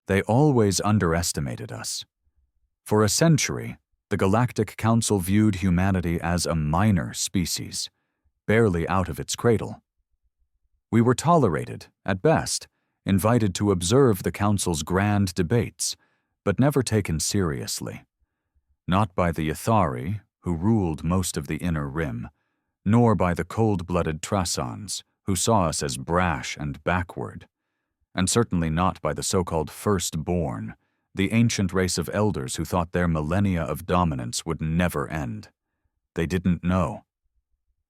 They always underestimated us. For a century, the Galactic Council viewed humanity as a minor species, barely out of its cradle. We were tolerated, at best, invited to observe the Council's grand debates, but never taken seriously. Not by the Ithari, who ruled most of the Inner Rim, nor by the cold-blooded Trasons, who saw us as brash and backward, and certainly not by the so-called firstborn, the ancient race of elders who thought their millennia of dominance would never end. They didn't know.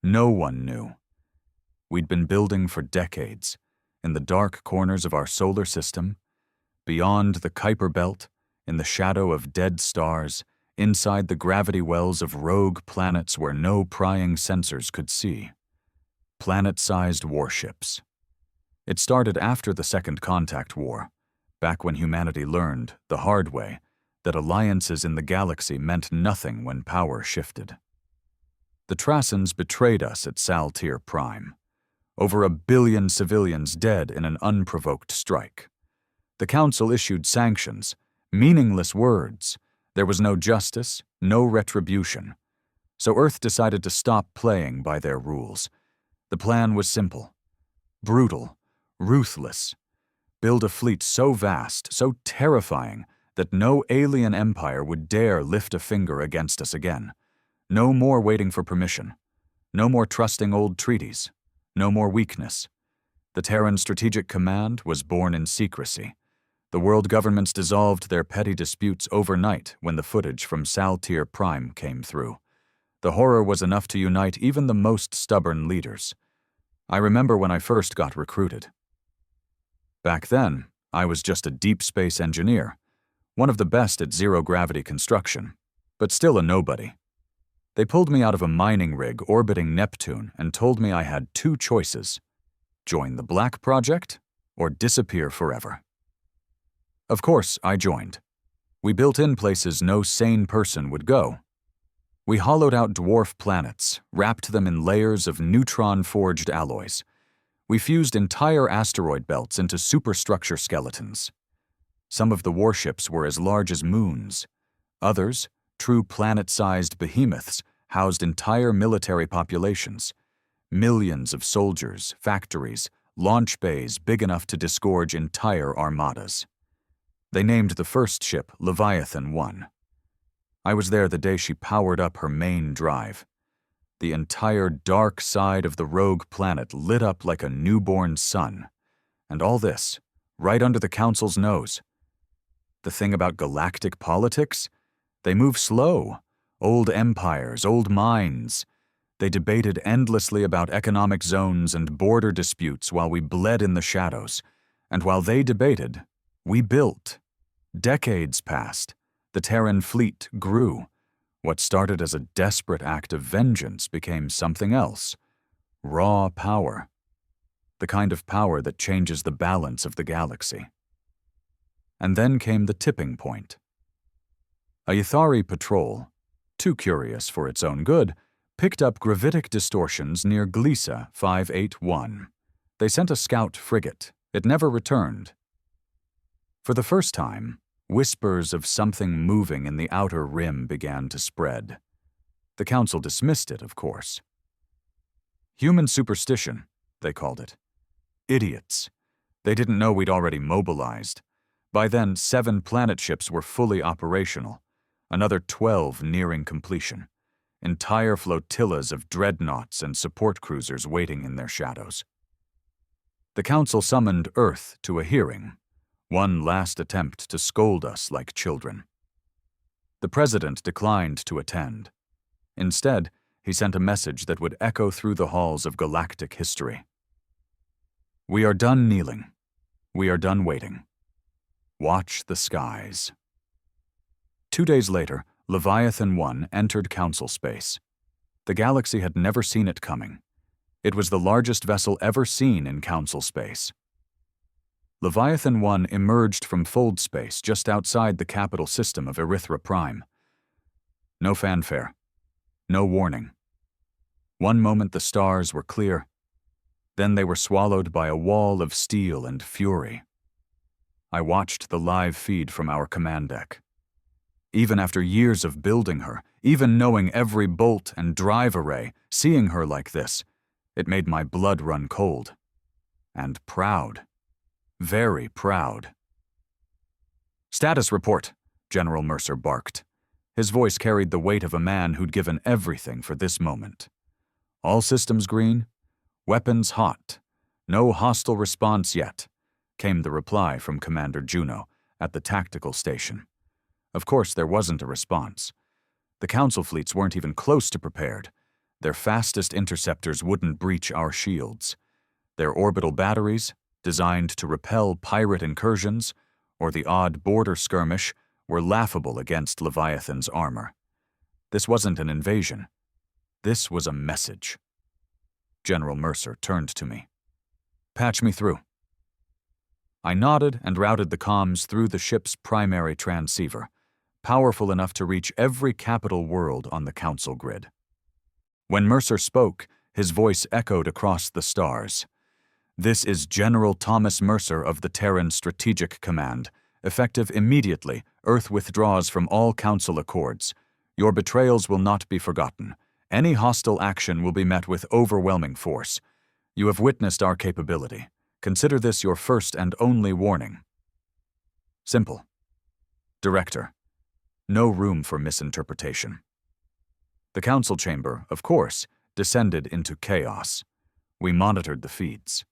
No one knew. We'd been building for decades, in the dark corners of our solar system, beyond the Kuiper Belt, in the shadow of dead stars, inside the gravity wells of rogue planets where no prying sensors could see. Planet-sized warships. It started after the Second Contact War, back when humanity learned, the hard way, that alliances in the galaxy meant nothing when power shifted. The Trasons betrayed us at Saltir Prime. Over 1 billion civilians dead in an unprovoked strike. The Council issued sanctions, meaningless words. There was no justice, no retribution. So Earth decided to stop playing by their rules. The plan was simple, brutal, ruthless. Build a fleet so vast, so terrifying, that no alien empire would dare lift a finger against us again. No more waiting for permission. No more trusting old treaties. No more weakness. The Terran Strategic Command was born in secrecy. The world governments dissolved their petty disputes overnight when the footage from Saltir Prime came through. The horror was enough to unite even the most stubborn leaders. I remember when I first got recruited. Back then, I was just a deep space engineer, one of the best at zero-gravity construction, but still a nobody. They pulled me out of a mining rig orbiting Neptune and told me I had 2 choices: join the Black Project or disappear forever. Of course, I joined. We built in places no sane person would go. We hollowed out dwarf planets, wrapped them in layers of neutron-forged alloys. We fused entire asteroid belts into superstructure skeletons. Some of the warships were as large as moons. Others, true planet-sized behemoths, housed entire military populations. Millions of soldiers, factories, launch bays big enough to disgorge entire armadas. They named the first ship Leviathan 1. I was there the day she powered up her main drive. The entire dark side of the rogue planet lit up like a newborn sun. And all this, right under the Council's nose. The thing about galactic politics? They move slow. Old empires, old minds. They debated endlessly about economic zones and border disputes while we bled in the shadows. And while they debated, we built. Decades passed. The Terran fleet grew. What started as a desperate act of vengeance became something else. Raw power. The kind of power that changes the balance of the galaxy. And then came the tipping point. A Ithari patrol, too curious for its own good, picked up gravitic distortions near Gliesa 581. They sent a scout frigate. It never returned. For the first time, whispers of something moving in the outer rim began to spread. The Council dismissed it, of course. Human superstition, they called it. Idiots. They didn't know we'd already mobilized. By then, 7 planet ships were fully operational, another 12 nearing completion. Entire flotillas of dreadnoughts and support cruisers waiting in their shadows. The Council summoned Earth to a hearing. One last attempt to scold us like children. The President declined to attend. Instead, he sent a message that would echo through the halls of galactic history. We are done kneeling. We are done waiting. Watch the skies. 2 days later, Leviathan 1 entered Council space. The galaxy had never seen it coming. It was the largest vessel ever seen in Council space. Leviathan 1 emerged from fold space just outside the capital system of Erythra Prime. No fanfare. No warning. One moment the stars were clear. Then they were swallowed by a wall of steel and fury. I watched the live feed from our command deck. Even after years of building her, even knowing every bolt and drive array, seeing her like this, it made my blood run cold. And proud. Very proud. "Status report," General Mercer barked. His voice carried the weight of a man who'd given everything for this moment. "All systems green. Weapons hot. No hostile response yet," came the reply from Commander Juno at the tactical station. Of course, there wasn't a response. The Council fleets weren't even close to prepared. Their fastest interceptors wouldn't breach our shields. Their orbital batteries, designed to repel pirate incursions or the odd border skirmish, were laughable against Leviathan's armor. This wasn't an invasion. This was a message. General Mercer turned to me. "Patch me through." I nodded and routed the comms through the ship's primary transceiver, powerful enough to reach every capital world on the Council grid. When Mercer spoke, his voice echoed across the stars. "This is General Thomas Mercer of the Terran Strategic Command. Effective immediately, Earth withdraws from all Council accords. Your betrayals will not be forgotten. Any hostile action will be met with overwhelming force. You have witnessed our capability. Consider this your first and only warning." Simple. Director. No room for misinterpretation. The Council chamber, of course, descended into chaos. We monitored the feeds.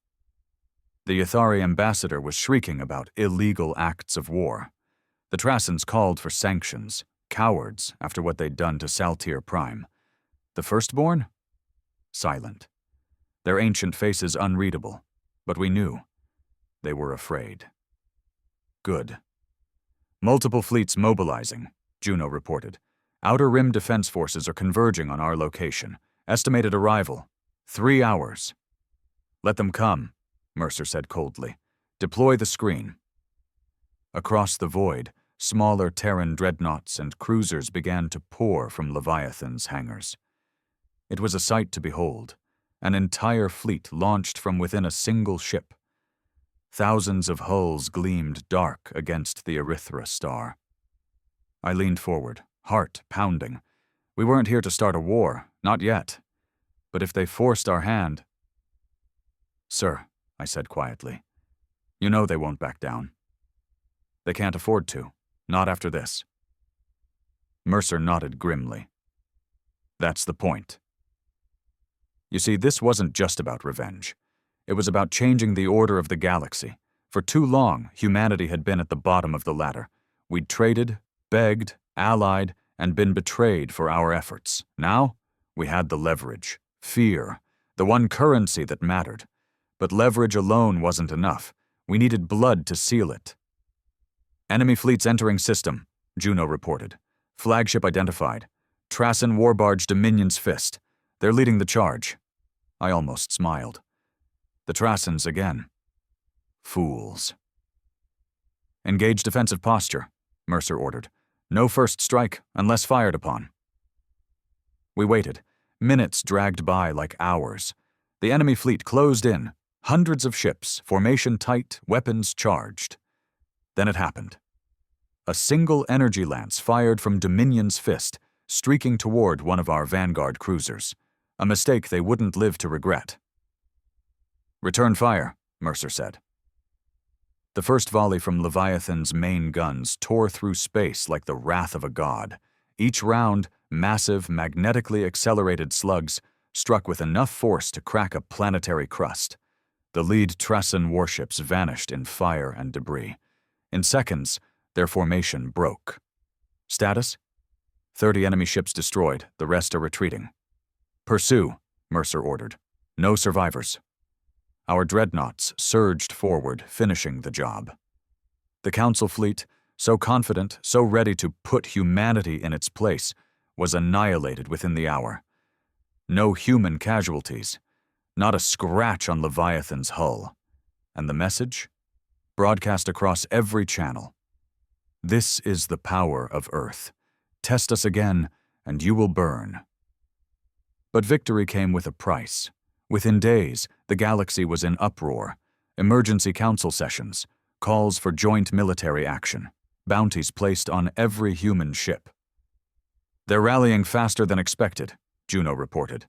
The Yathari ambassador was shrieking about illegal acts of war. The Trassans called for sanctions, cowards after what they'd done to Saltir Prime. The firstborn? Silent. Their ancient faces unreadable, but we knew. They were afraid. Good. "Multiple fleets mobilizing," Juno reported. "Outer Rim defense forces are converging on our location. Estimated arrival, 3 hours." "Let them come," Mercer said coldly. "Deploy the screen." Across the void, smaller Terran dreadnoughts and cruisers began to pour from Leviathan's hangars. It was a sight to behold. An entire fleet launched from within a single ship. Thousands of hulls gleamed dark against the Erythra star. I leaned forward, heart pounding. We weren't here to start a war, not yet. But if they forced our hand— "Sir," I said quietly, "you know they won't back down. They can't afford to, not after this." Mercer nodded grimly. "That's the point." You see, this wasn't just about revenge. It was about changing the order of the galaxy. For too long, humanity had been at the bottom of the ladder. We'd traded, begged, allied, and been betrayed for our efforts. Now, we had the leverage, fear, the one currency that mattered. But leverage alone wasn't enough. We needed blood to seal it. "Enemy fleets entering system," Juno reported. "Flagship identified. Trassan warbarge Dominion's Fist. They're leading the charge." I almost smiled. The Trassans again. Fools. "Engage defensive posture," Mercer ordered. "No first strike unless fired upon." We waited. Minutes dragged by like hours. The enemy fleet closed in. Hundreds of ships, formation tight, weapons charged. Then it happened. A single energy lance fired from Dominion's Fist, streaking toward one of our vanguard cruisers. A mistake they wouldn't live to regret. "Return fire," Mercer said. The first volley from Leviathan's main guns tore through space like the wrath of a god. Each round, massive, magnetically accelerated slugs struck with enough force to crack a planetary crust. The lead Trassan warships vanished in fire and debris. In seconds, their formation broke. Status? 30 enemy ships destroyed, the rest are retreating. "Pursue," Mercer ordered. "No survivors." Our dreadnoughts surged forward, finishing the job. The Council fleet, so confident, so ready to put humanity in its place, was annihilated within the hour. No human casualties, not a scratch on Leviathan's hull. And the message? Broadcast across every channel. "This is the power of Earth. Test us again, and you will burn." But victory came with a price. Within days, the galaxy was in uproar. Emergency council sessions. calls for joint military action, bounties placed on every human ship. They're rallying faster than expected, Juno reported.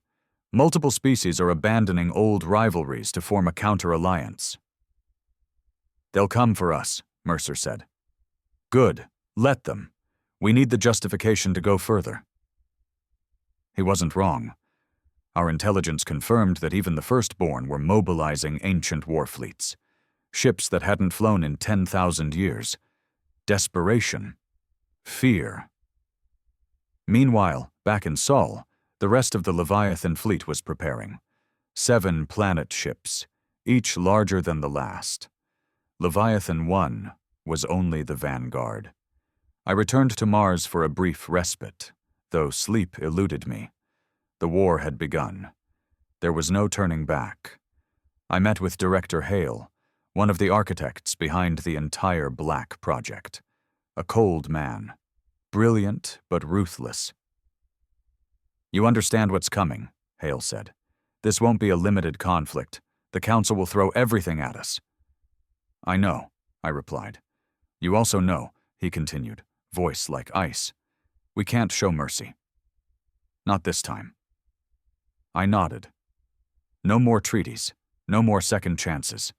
Multiple species are abandoning old rivalries to form a counter-alliance. They'll come for us, Mercer said. Good, let them. We need the justification to go further. He wasn't wrong. Our intelligence confirmed that even the firstborn were mobilizing ancient war fleets, ships that hadn't flown in 10,000 years. Desperation. Fear. Meanwhile, back in Sol, the rest of the Leviathan fleet was preparing. 7 planet ships, each larger than the last. Leviathan 1 was only the vanguard. I returned to Mars for a brief respite, though sleep eluded me. The war had begun. There was no turning back. I met with Director Hale, one of the architects behind the entire Black project. A cold man. Brilliant but ruthless. You understand what's coming, Hale said. This won't be a limited conflict. The Council will throw everything at us. I know, I replied. You also know, he continued, voice like ice. We can't show mercy. Not this time. I nodded. No more treaties, no more second chances.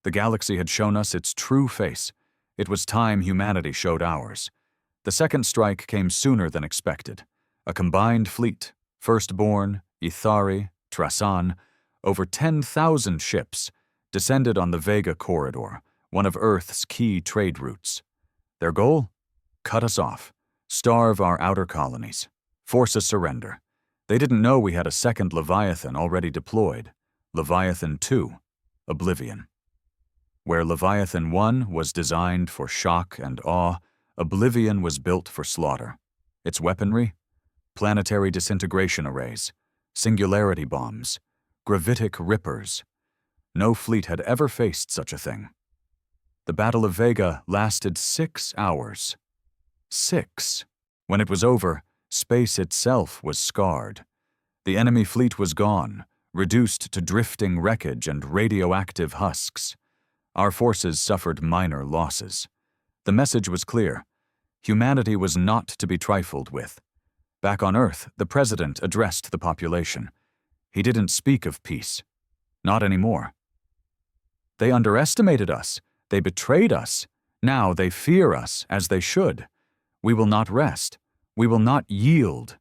The galaxy had shown us its true face. It was time humanity showed ours. The second strike came sooner than expected. A combined fleet, firstborn, Ithari, Trasan, over 10,000 ships, descended on the Vega corridor, one of Earth's key trade routes. Their goal? Cut us off, starve our outer colonies, force a surrender. They didn't know we had a second Leviathan already deployed, Leviathan 2, Oblivion. Where Leviathan 1 was designed for shock and awe, Oblivion was built for slaughter. Its weaponry? Planetary disintegration arrays, singularity bombs, gravitic rippers. No fleet had ever faced such a thing. The Battle of Vega lasted 6 hours. 6. When it was over, space itself was scarred. The enemy fleet was gone, reduced to drifting wreckage and radioactive husks. Our forces suffered minor losses. The message was clear. Humanity was not to be trifled with. Back on Earth, the President addressed the population. He didn't speak of peace. Not anymore. They underestimated us. They betrayed us. Now they fear us, as they should. We will not rest. We will not yield.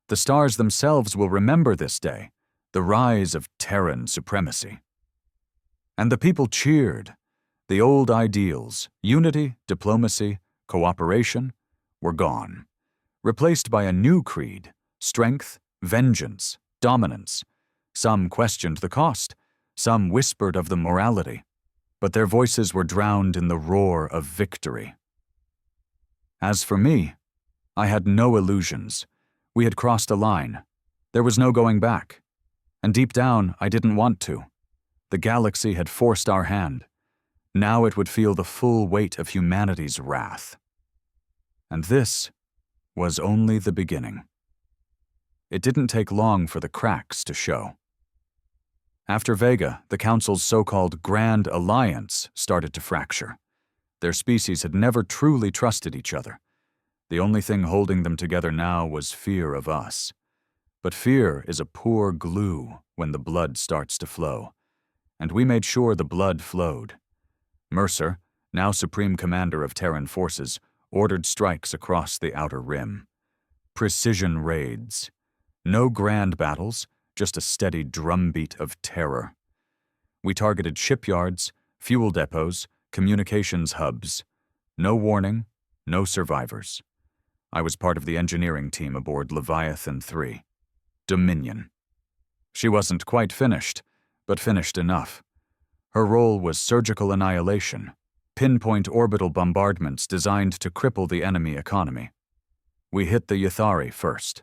The stars themselves will remember this day, the rise of Terran supremacy. And the people cheered. The old ideals, unity, diplomacy, cooperation, were gone, replaced by a new creed, strength, vengeance, dominance. Some questioned the cost, some whispered of the morality, but their voices were drowned in the roar of victory. As for me, I had no illusions. We had crossed a line. There was no going back. And deep down, I didn't want to. The galaxy had forced our hand. Now it would feel the full weight of humanity's wrath. And this was only the beginning. It didn't take long for the cracks to show. After Vega, the Council's so-called Grand Alliance started to fracture. Their species had never truly trusted each other. The only thing holding them together now was fear of us. But fear is a poor glue when the blood starts to flow. And we made sure the blood flowed. Mercer, now Supreme Commander of Terran forces, ordered strikes across the Outer Rim. Precision raids. No grand battles, just a steady drumbeat of terror. We targeted shipyards, fuel depots, communications hubs. No warning, no survivors. I was part of the engineering team aboard Leviathan 3. Dominion. She wasn't quite finished, but finished enough. Her role was surgical annihilation, pinpoint orbital bombardments designed to cripple the enemy economy. We hit the Ithari first.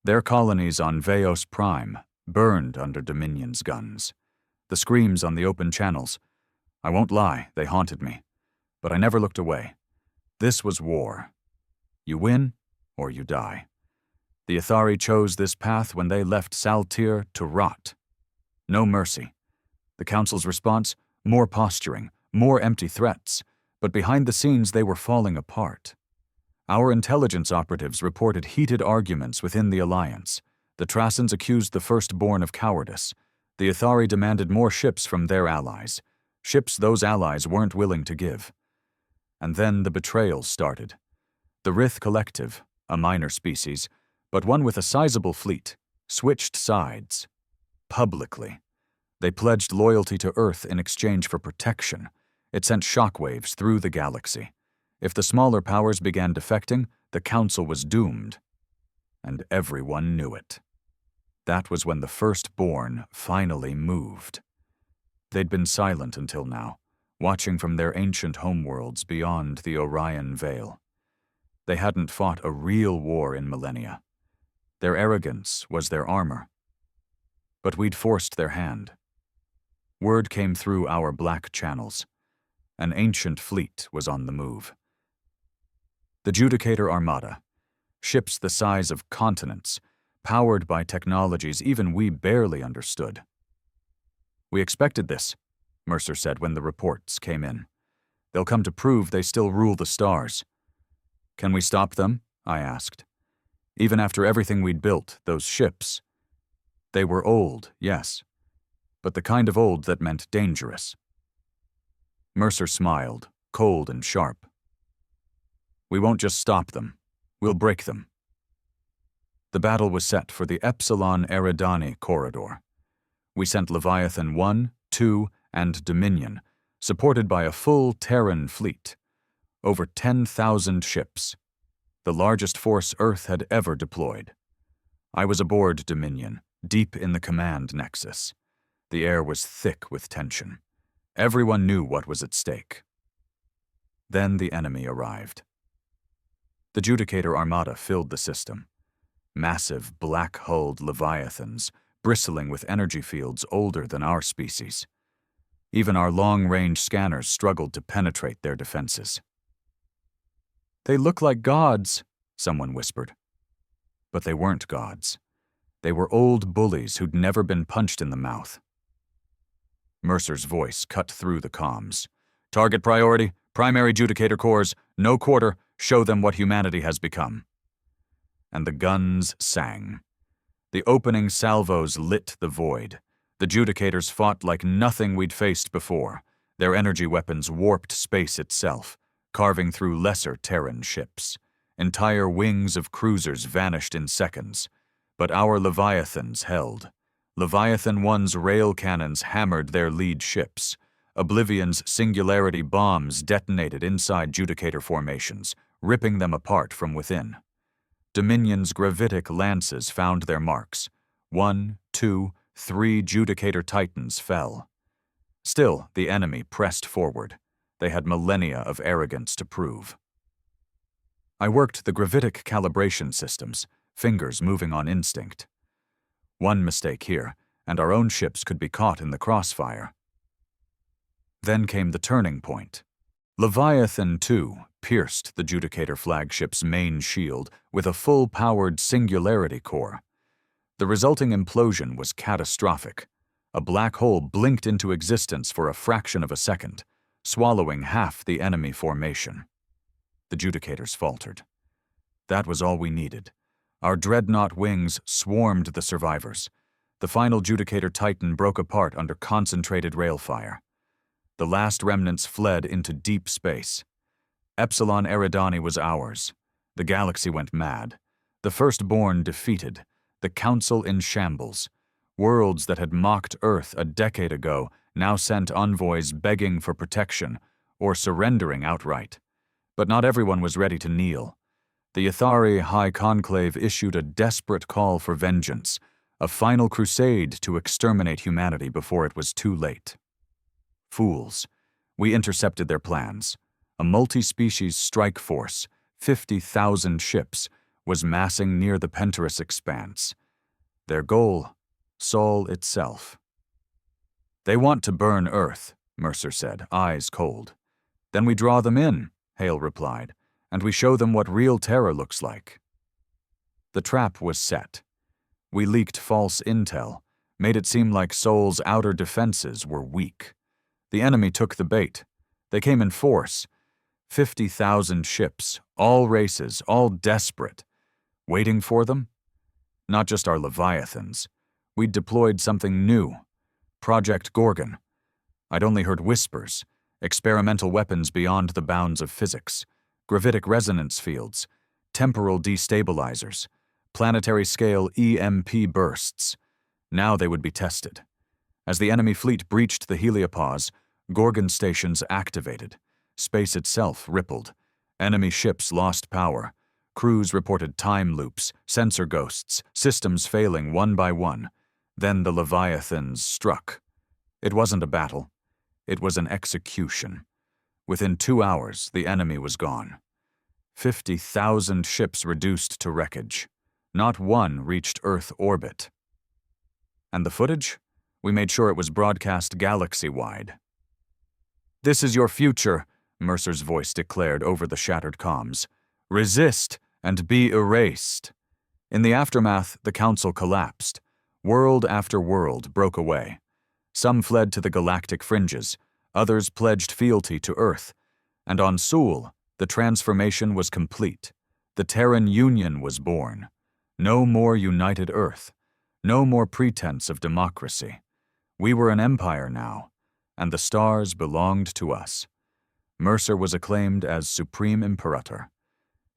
Their colonies on Veos Prime burned under Dominion's guns. The screams on the open channels. I won't lie, they haunted me. But I never looked away. This was war. You win, or you die. The Ithari chose this path when they left Saltir to rot. No mercy. The Council's response? More posturing, more empty threats, but behind the scenes they were falling apart. Our intelligence operatives reported heated arguments within the Alliance. The Trassans accused the firstborn of cowardice. The Athari demanded more ships from their allies, ships those allies weren't willing to give. And then the betrayal started. The Rith Collective, a minor species, but one with a sizable fleet, switched sides. Publicly. They pledged loyalty to Earth in exchange for protection. It sent shockwaves through the galaxy. If the smaller powers began defecting, the Council was doomed. And everyone knew it. That was when the firstborn finally moved. They'd been silent until now, watching from their ancient homeworlds beyond the Orion Veil. They hadn't fought a real war in millennia. Their arrogance was their armor. But we'd forced their hand. Word came through our black channels. An ancient fleet was on the move. The Judicator Armada, ships the size of continents, powered by technologies even we barely understood. "We expected this," Mercer said when the reports came in. "They'll come to prove they still rule the stars." "Can we stop them?" I asked. "Even after everything we'd built, those ships." They were old, yes, but the kind of old that meant dangerous. Mercer smiled, cold and sharp. "We won't just stop them. We'll break them." The battle was set for the Epsilon Eridani corridor. We sent Leviathan 1, 2, and Dominion, supported by a full Terran fleet. Over 10,000 ships. The largest force Earth had ever deployed. I was aboard Dominion, deep in the command nexus. The air was thick with tension. Everyone knew what was at stake. Then the enemy arrived. The Judicator Armada filled the system. Massive, black-hulled leviathans, bristling with energy fields older than our species. Even our long-range scanners struggled to penetrate their defenses. "They look like gods," someone whispered. But they weren't gods. They were old bullies who'd never been punched in the mouth. Mercer's voice cut through the comms. "Target priority, primary Judicator cores, no quarter, show them what humanity has become." And the guns sang. The opening salvos lit the void. The Judicators fought like nothing we'd faced before. Their energy weapons warped space itself, carving through lesser Terran ships. Entire wings of cruisers vanished in seconds. But our Leviathans held. Leviathan 1's rail cannons hammered their lead ships. Oblivion's singularity bombs detonated inside Judicator formations, ripping them apart from within. Dominion's gravitic lances found their marks. 1, 2, 3 Judicator Titans fell. Still, the enemy pressed forward. They had millennia of arrogance to prove. I worked the gravitic calibration systems, fingers moving on instinct. One mistake here, and our own ships could be caught in the crossfire. Then came the turning point. Leviathan 2 pierced the Judicator flagship's main shield with a full-powered singularity core. The resulting implosion was catastrophic. A black hole blinked into existence for a fraction of a second, swallowing half the enemy formation. The Judicators faltered. That was all we needed. Our dreadnought wings swarmed the survivors. The final Judicator Titan broke apart under concentrated railfire. The last remnants fled into deep space. Epsilon Eridani was ours. The galaxy went mad. The firstborn defeated. The Council in shambles. Worlds that had mocked Earth a decade ago now sent envoys begging for protection or surrendering outright. But not everyone was ready to kneel. The Athari High Conclave issued a desperate call for vengeance, a final crusade to exterminate humanity before it was too late. Fools. We intercepted their plans. A multi-species strike force, 50,000 ships, was massing near the Pentarous expanse. Their goal, Sol itself. "They want to burn Earth," Mercer said, eyes cold. "Then we draw them in," Hale replied, "and we show them what real terror looks like." The trap was set. We leaked false intel, made it seem like Sol's outer defenses were weak. The enemy took the bait. They came in force. 50,000 ships, all races, all desperate. Waiting for them? Not just our leviathans. We'd deployed something new. Project Gorgon. I'd only heard whispers. Experimental weapons beyond the bounds of physics. Gravitic resonance fields. Temporal destabilizers. Planetary-scale EMP bursts. Now they would be tested. As the enemy fleet breached the heliopause, Gorgon stations activated. Space itself rippled. Enemy ships lost power. Crews reported time loops, sensor ghosts, systems failing one by one. Then the leviathans struck. It wasn't a battle. It was an execution. Within 2 hours, the enemy was gone. 50,000 ships reduced to wreckage. Not one reached Earth orbit. And the footage? We made sure it was broadcast galaxy-wide. "This is your future," Mercer's voice declared over the shattered comms. "Resist and be erased." In the aftermath, the Council collapsed. World after world broke away. Some fled to the galactic fringes, others pledged fealty to Earth. And on Sul, the transformation was complete. The Terran Union was born. No more united Earth. No more pretense of democracy. We were an empire now, and the stars belonged to us. Mercer was acclaimed as Supreme Imperator.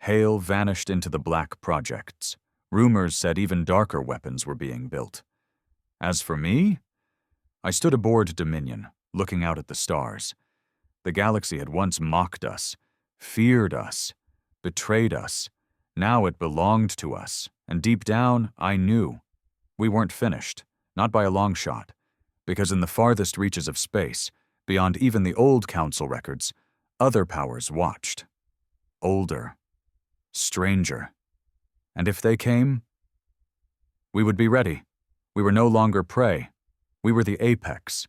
Hale vanished into the Black Projects. Rumors said even darker weapons were being built. As for me, I stood aboard Dominion, looking out at the stars. The galaxy had once mocked us, feared us, betrayed us. Now it belonged to us, and deep down, I knew. We weren't finished, not by a long shot, because in the farthest reaches of space, beyond even the old Council records, other powers watched. Older. Stranger. And if they came, we would be ready. We were no longer prey. We were the apex.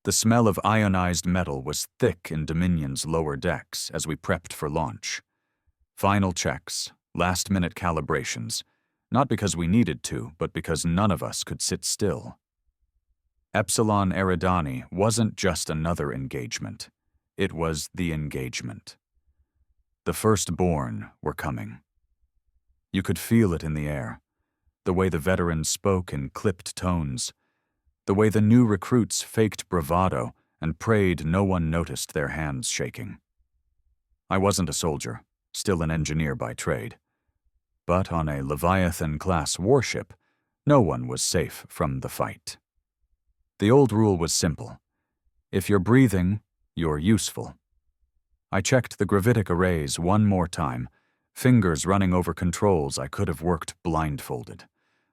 The smell of ionized metal was thick in Dominion's lower decks as we prepped for launch. Final checks, last-minute calibrations, not because we needed to, but because none of us could sit still. Epsilon Eridani wasn't just another engagement. It was the engagement. The firstborn were coming. You could feel it in the air, the way the veterans spoke in clipped tones, the way the new recruits faked bravado and prayed no one noticed their hands shaking. I wasn't a soldier, still an engineer by trade. But on a Leviathan-class warship, no one was safe from the fight. The old rule was simple. If you're breathing, you're useful. I checked the gravitic arrays one more time, fingers running over controls I could have worked blindfolded.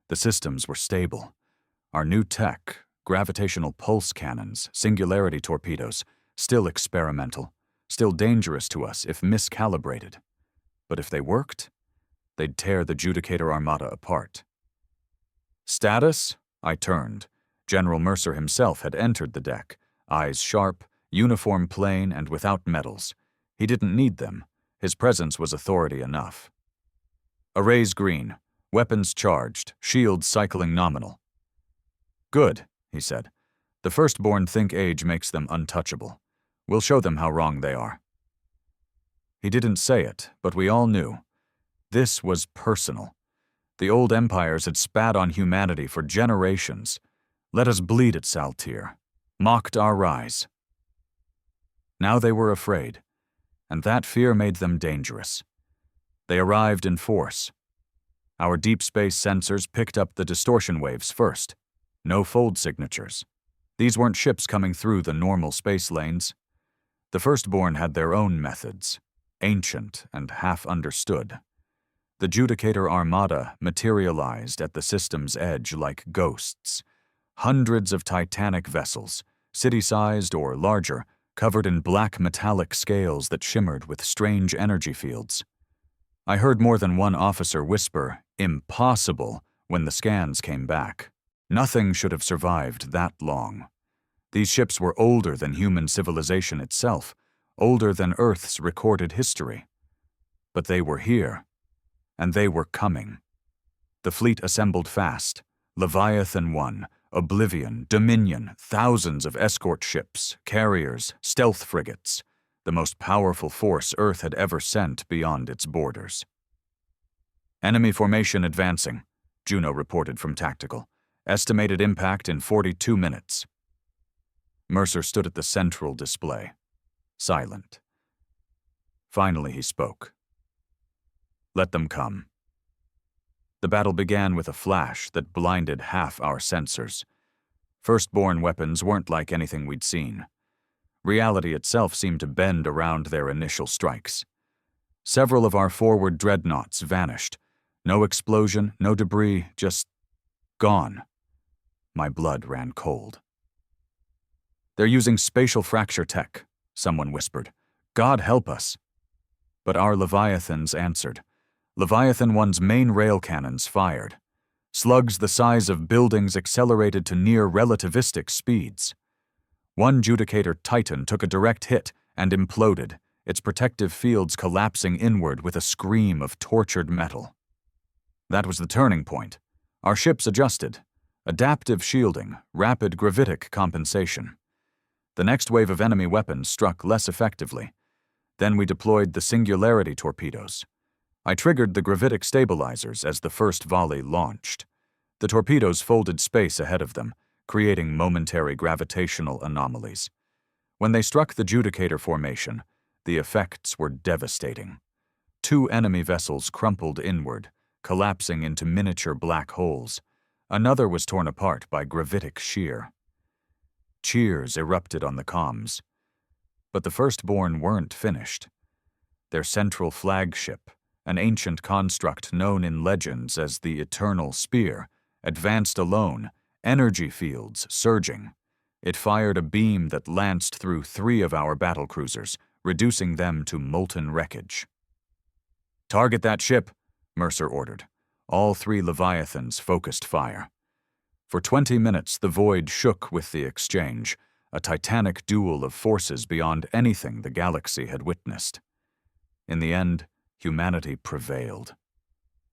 The systems were stable. Our new tech, gravitational pulse cannons, singularity torpedoes, still experimental, still dangerous to us if miscalibrated. But if they worked, they'd tear the Judicator Armada apart. "Status?" I turned. General Mercer himself had entered the deck, eyes sharp, uniform plain and without medals. He didn't need them. His presence was authority enough. "Arrays green. Weapons charged. Shields cycling nominal." "Good," he said. "The firstborn think age makes them untouchable. We'll show them how wrong they are." He didn't say it, but we all knew. This was personal. The old empires had spat on humanity for generations. Let us bleed at Saltir. Mocked our rise. Now they were afraid, and that fear made them dangerous. They arrived in force. Our deep space sensors picked up the distortion waves first. No fold signatures. These weren't ships coming through the normal space lanes. The firstborn had their own methods, ancient and half understood. The Judicator Armada materialized at the system's edge like ghosts. Hundreds of titanic vessels, city-sized or larger, covered in black metallic scales that shimmered with strange energy fields. I heard more than one officer whisper, "Impossible," when the scans came back. Nothing should have survived that long. These ships were older than human civilization itself, older than Earth's recorded history. But they were here, and they were coming. The fleet assembled fast. Leviathan 1, Oblivion, Dominion, thousands of escort ships, carriers, stealth frigates, the most powerful force Earth had ever sent beyond its borders. Enemy formation advancing, Juno reported from Tactical. Estimated impact in 42 minutes. Mercer stood at the central display, silent. Finally he spoke. Let them come. The battle began with a flash that blinded half our sensors. Firstborn weapons weren't like anything we'd seen. Reality itself seemed to bend around their initial strikes. Several of our forward dreadnoughts vanished. No explosion, no debris, just gone. My blood ran cold. They're using spatial fracture tech, someone whispered. God help us. But our leviathans answered. Leviathan 1's main rail cannons fired. Slugs the size of buildings accelerated to near relativistic speeds. One Judicator Titan took a direct hit and imploded, its protective fields collapsing inward with a scream of tortured metal. That was the turning point. Our ships adjusted. Adaptive shielding, rapid gravitic compensation. The next wave of enemy weapons struck less effectively. Then we deployed the singularity torpedoes. I triggered the gravitic stabilizers as the first volley launched. The torpedoes folded space ahead of them, creating momentary gravitational anomalies. When they struck the Judicator formation, the effects were devastating. 2 enemy vessels crumpled inward, collapsing into miniature black holes. Another was torn apart by gravitic shear. Cheers erupted on the comms. But the Firstborn weren't finished. Their central flagship, an ancient construct known in legends as the Eternal Spear, advanced alone, energy fields surging. It fired a beam that lanced through 3 of our battlecruisers, reducing them to molten wreckage. Target that ship, Mercer ordered. All 3 Leviathans focused fire. For 20 minutes, the void shook with the exchange, a titanic duel of forces beyond anything the galaxy had witnessed. In the end, humanity prevailed.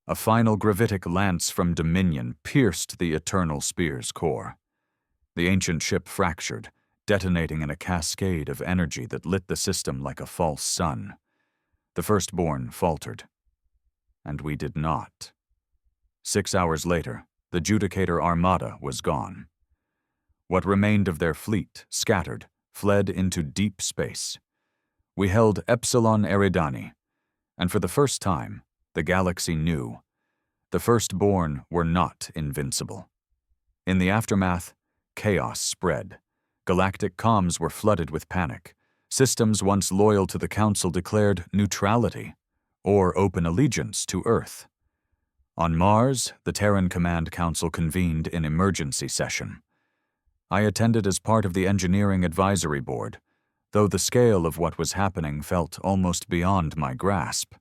A final gravitic lance from Dominion pierced the Eternal Spear's core. The ancient ship fractured, detonating in a cascade of energy that lit the system like a false sun. The Firstborn faltered. And we did not. 6 hours later, the Judicator Armada was gone. What remained of their fleet, scattered, fled into deep space. We held Epsilon Eridani, and for the first time, the galaxy knew. The Firstborn were not invincible. In the aftermath, chaos spread. Galactic comms were flooded with panic. Systems once loyal to the Council declared neutrality, or open allegiance to Earth. On Mars, the Terran Command Council convened in emergency session. I attended as part of the Engineering Advisory Board, though the scale of what was happening felt almost beyond my grasp.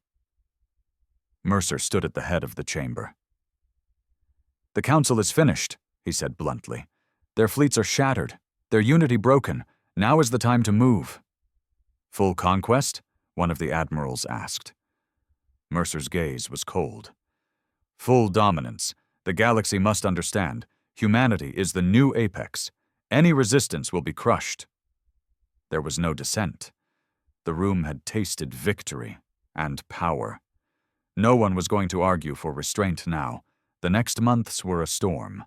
Mercer stood at the head of the chamber. The Council is finished, he said bluntly. Their fleets are shattered, their unity broken. Now is the time to move. Full conquest? One of the admirals asked. Mercer's gaze was cold. Full dominance. The galaxy must understand. Humanity is the new apex. Any resistance will be crushed. There was no dissent. The room had tasted victory and power. No one was going to argue for restraint now. The next months were a storm.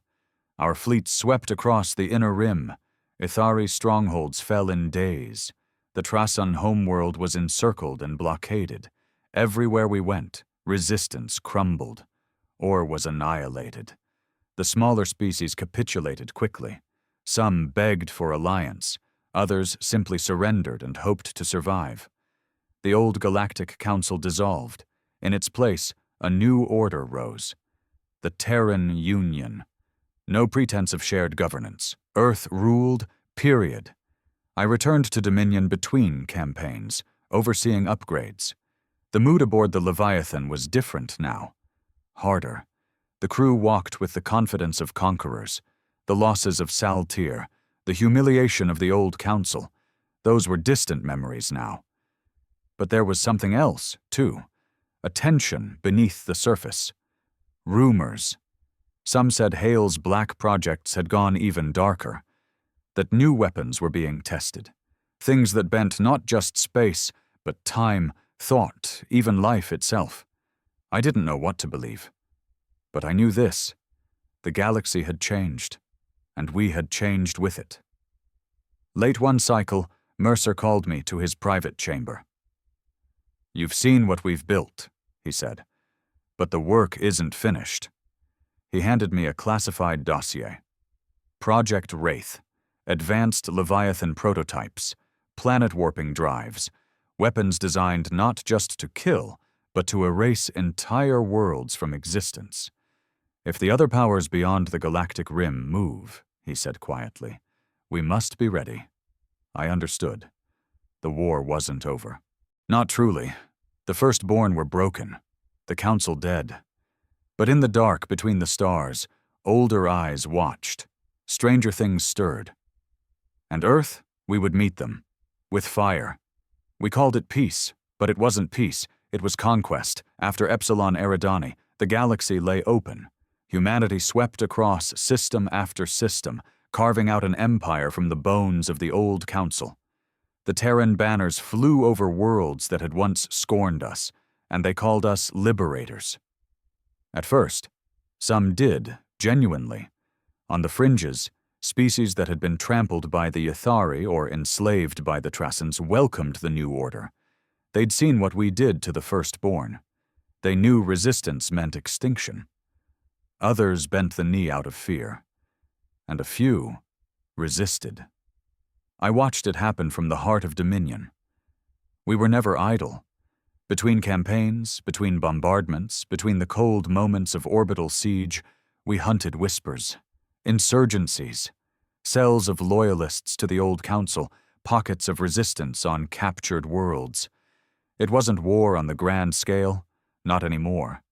Our fleet swept across the inner rim. Ithari strongholds fell in days. The Trasan homeworld was encircled and blockaded. Everywhere we went, resistance crumbled, or was annihilated. The smaller species capitulated quickly. Some begged for alliance. Others simply surrendered and hoped to survive. The old Galactic Council dissolved. In its place, a new order rose. The Terran Union. No pretense of shared governance. Earth ruled, period. I returned to Dominion between campaigns, overseeing upgrades. The mood aboard the Leviathan was different now. Harder. The crew walked with the confidence of conquerors. The losses of Saltir, the humiliation of the old council, those were distant memories now. But there was something else, too. A tension beneath the surface. Rumors. Some said Hale's black projects had gone even darker, that new weapons were being tested, things that bent not just space, but time, thought, even life itself. I didn't know what to believe. But I knew this: the galaxy had changed, and we had changed with it. Late one cycle, Mercer called me to his private chamber. "You've seen what we've built," he said, "but the work isn't finished." He handed me a classified dossier. Project Wraith, advanced leviathan prototypes, planet-warping drives, weapons designed not just to kill, but to erase entire worlds from existence. "If the other powers beyond the galactic rim move," he said quietly, "we must be ready." I understood. The war wasn't over. Not truly. The firstborn were broken, the council dead. But in the dark between the stars, older eyes watched. Stranger things stirred. And Earth, we would meet them. With fire. We called it peace, but it wasn't peace. It was conquest. After Epsilon Eridani, the galaxy lay open. Humanity swept across system after system, carving out an empire from the bones of the old council. The Terran banners flew over worlds that had once scorned us, and they called us liberators. At first, some did, genuinely. On the fringes, species that had been trampled by the Yathari or enslaved by the Trasans welcomed the new order. They'd seen what we did to the firstborn. They knew resistance meant extinction. Others bent the knee out of fear. And a few resisted. I watched it happen from the heart of Dominion. We were never idle. Between campaigns, between bombardments, between the cold moments of orbital siege, we hunted whispers, insurgencies, cells of loyalists to the old council, pockets of resistance on captured worlds. It wasn't war on the grand scale, not anymore.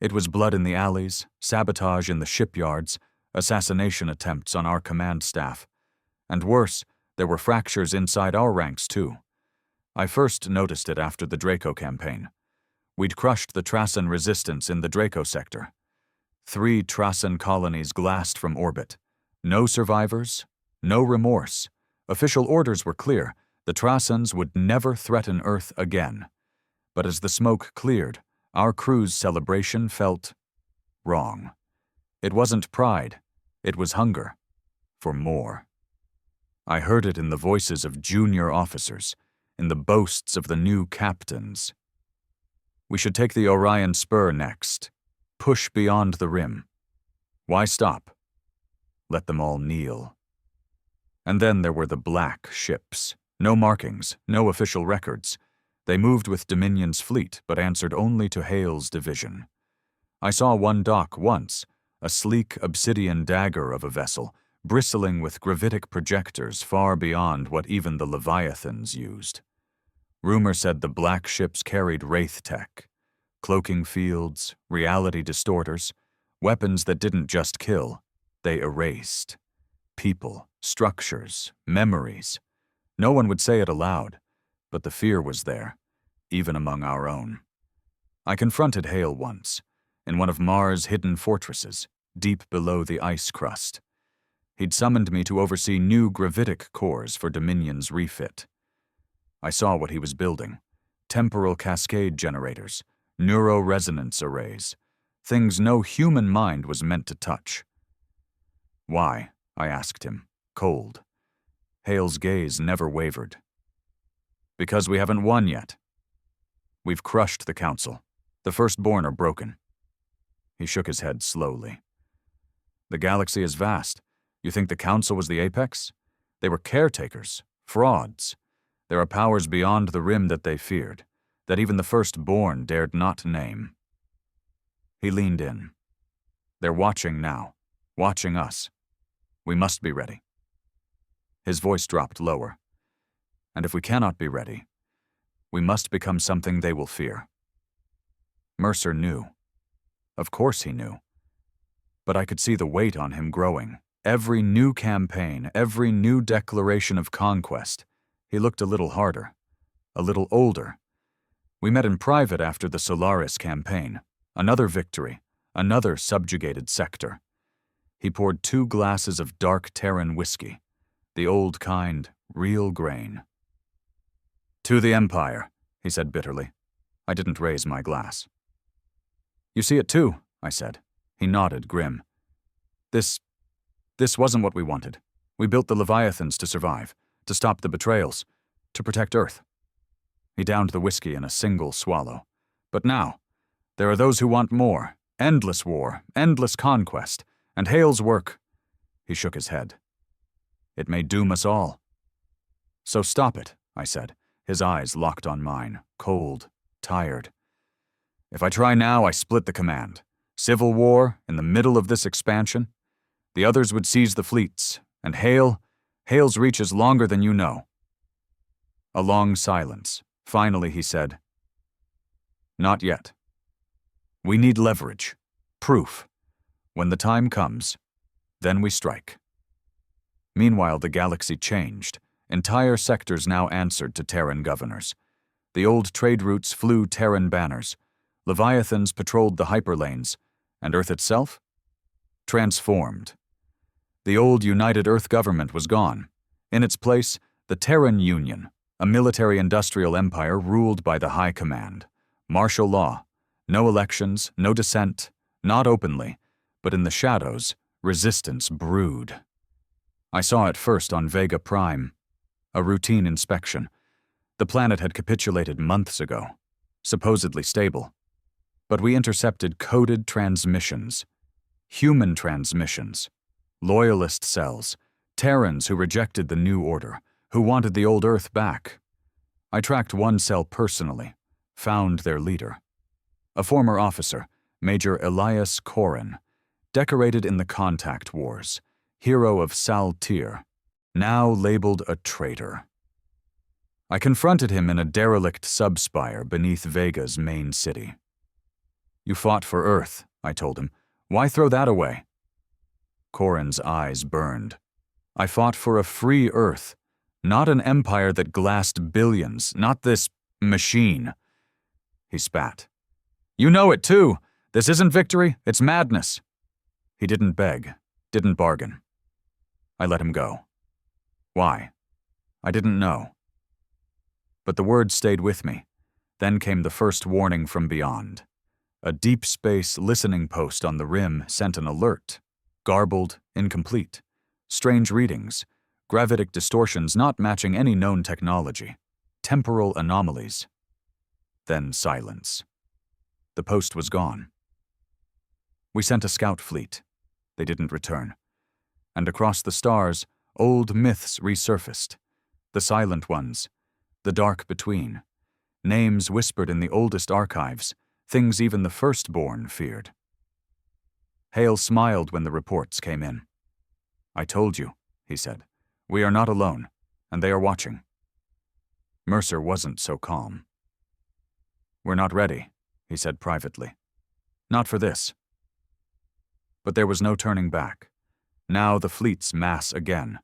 It was blood in the alleys, sabotage in the shipyards, assassination attempts on our command staff. And worse, there were fractures inside our ranks too. I first noticed it after the Draco campaign. We'd crushed the Trasan resistance in the Draco sector. 3 Trasan colonies glassed from orbit. No survivors, no remorse. Official orders were clear. The Trasans would never threaten Earth again. But as the smoke cleared, our crew's celebration felt wrong. It wasn't pride, it was hunger for more. I heard it in the voices of junior officers, in the boasts of the new captains. We should take the Orion Spur next. Push beyond the rim. Why stop? Let them all kneel. And then there were the black ships. No markings, no official records. They moved with Dominion's fleet, but answered only to Hale's division. I saw one dock once, a sleek obsidian dagger of a vessel, bristling with gravitic projectors far beyond what even the leviathans used. Rumor said the black ships carried wraith tech, cloaking fields, reality distorters, weapons that didn't just kill, they erased. People, structures, memories. No one would say it aloud, but the fear was there, even among our own. I confronted Hale once, in one of Mars' hidden fortresses, deep below the ice crust. He'd summoned me to oversee new gravitic cores for Dominion's refit. I saw what he was building: temporal cascade generators, neuroresonance arrays, things no human mind was meant to touch. "Why?" I asked him, cold. Hale's gaze never wavered. "Because we haven't won yet. We've crushed the council. The firstborn are broken." He shook his head slowly. "The galaxy is vast. You think the council was the apex? They were caretakers, frauds. There are powers beyond the rim that they feared, that even the firstborn dared not name." He leaned in. "They're watching now, watching us. We must be ready." His voice dropped lower. "And if we cannot be ready, we must become something they will fear." Mercer knew. Of course he knew. But I could see the weight on him growing. Every new campaign, every new declaration of conquest, he looked a little harder, a little older. We met in private after the Solaris campaign. Another victory, another subjugated sector. He poured 2 glasses of dark Terran whiskey, the old kind, real grain. "To the Empire," he said bitterly. I didn't raise my glass. "You see it too," I said. He nodded, grim. This wasn't what we wanted. We built the leviathans to survive, to stop the betrayals, to protect Earth." He downed the whiskey in a single swallow. "But now, there are those who want more. Endless war, endless conquest, and Hale's work." He shook his head. "It may doom us all." "So stop it," I said, his eyes locked on mine, cold, tired. "If I try now, I split the command. Civil war, in the middle of this expansion. The others would seize the fleets, and Hale's reach is longer than you know." A long silence. Finally, he said, "Not yet. We need leverage, proof. When the time comes, then we strike." Meanwhile, the galaxy changed. Entire sectors now answered to Terran governors. The old trade routes flew Terran banners. Leviathans patrolled the hyperlanes, and Earth itself? Transformed. The old United Earth government was gone. In its place, the Terran Union, a military-industrial empire ruled by the High Command. Martial law. No elections, no dissent, not openly, but in the shadows, resistance brewed. I saw it first on Vega Prime. A routine inspection. The planet had capitulated months ago, supposedly stable. But we intercepted coded transmissions. Human transmissions. Loyalist cells. Terrans who rejected the new order, who wanted the old Earth back. I tracked one cell personally, found their leader. A former officer, Major Elias Corrin, decorated in the Contact Wars, hero of Saltir, now labeled a traitor. I confronted him in a derelict subspire beneath Vega's main city. "You fought for Earth," I told him. "Why throw that away?" Corrin's eyes burned. "I fought for a free Earth, not an empire that glassed billions, not this machine." He spat. "You know it too. This isn't victory, it's madness." He didn't beg, didn't bargain. I let him go. Why? I didn't know. But the words stayed with me. Then came the first warning from beyond. A deep space listening post on the rim sent an alert. Garbled, incomplete. Strange readings. Gravitic distortions not matching any known technology. Temporal anomalies. Then silence. The post was gone. We sent a scout fleet. They didn't return. And across the stars, old myths resurfaced. The silent ones. The dark between. Names whispered in the oldest archives. Things even the firstborn feared. Hale smiled when the reports came in. "I told you," he said. "We are not alone, and they are watching." Mercer wasn't so calm. "We're not ready," he said privately. "Not for this." But there was no turning back. Now the fleets mass again.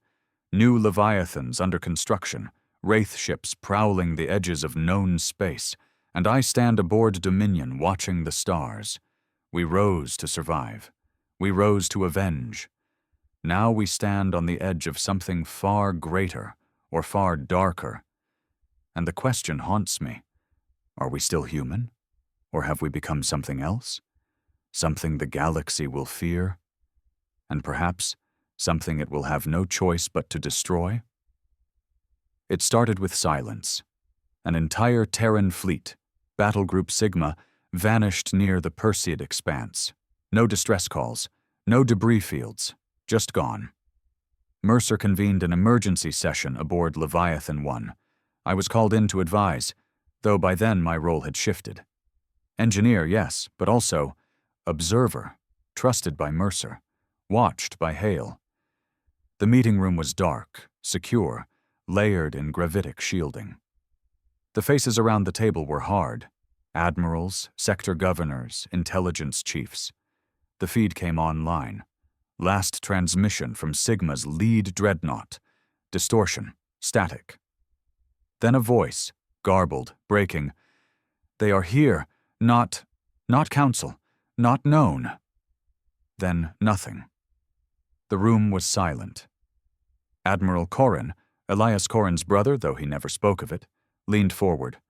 New leviathans under construction, wraith ships prowling the edges of known space, and I stand aboard Dominion watching the stars. We rose to survive. We rose to avenge. Now we stand on the edge of something far greater or far darker. And the question haunts me. Are we still human? Or have we become something else? Something the galaxy will fear? And perhaps something it will have no choice but to destroy? It started with silence. An entire Terran fleet, Battle Group Sigma, vanished near the Perseid expanse. No distress calls, no debris fields, just gone. Mercer convened an emergency session aboard Leviathan 1. I was called in to advise, though by then my role had shifted. Engineer, yes, but also observer, trusted by Mercer, watched by Hale. The meeting room was dark, secure, layered in gravitic shielding. The faces around the table were hard. Admirals, sector governors, intelligence chiefs. The feed came online. Last transmission from Sigma's lead dreadnought. Distortion, static. Then a voice, garbled, breaking. "They are here, not council, not known." Then nothing. The room was silent. Admiral Corrin, Elias Corrin's brother, though he never spoke of it, leaned forward.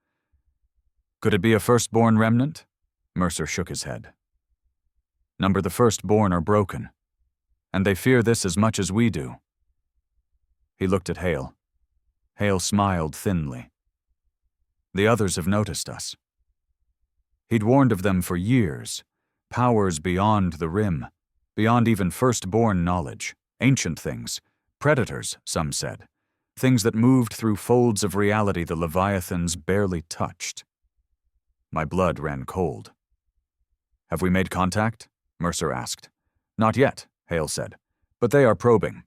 "Could it be a firstborn remnant?" Mercer shook his head. "Number the firstborn are broken, and they fear this as much as we do." He looked at Hale. Hale smiled thinly. "The others have noticed us." He'd warned of them for years, powers beyond the rim, beyond even firstborn knowledge, ancient things, predators, some said, things that moved through folds of reality the leviathans barely touched. My blood ran cold. "Have we made contact?" Mercer asked. "Not yet," Hale said, "but they are probing."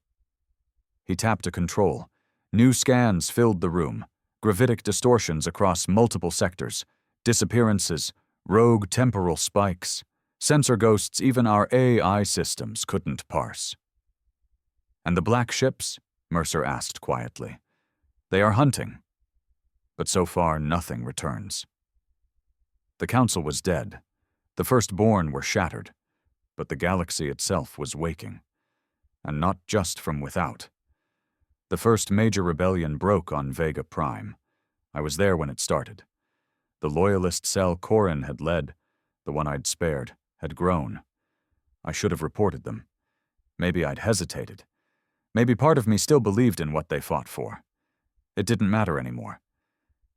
He tapped a control. New scans filled the room, gravitic distortions across multiple sectors, disappearances, rogue temporal spikes, sensor ghosts even our AI systems couldn't parse. "And the black ships?" Mercer asked quietly. "They are hunting, but so far nothing returns." The Council was dead. The firstborn were shattered, but the galaxy itself was waking. And not just from without. The first major rebellion broke on Vega Prime. I was there when it started. The loyalist cell Corrin had led, the one I'd spared, had grown. I should have reported them. Maybe I'd hesitated. Maybe part of me still believed in what they fought for. It didn't matter anymore.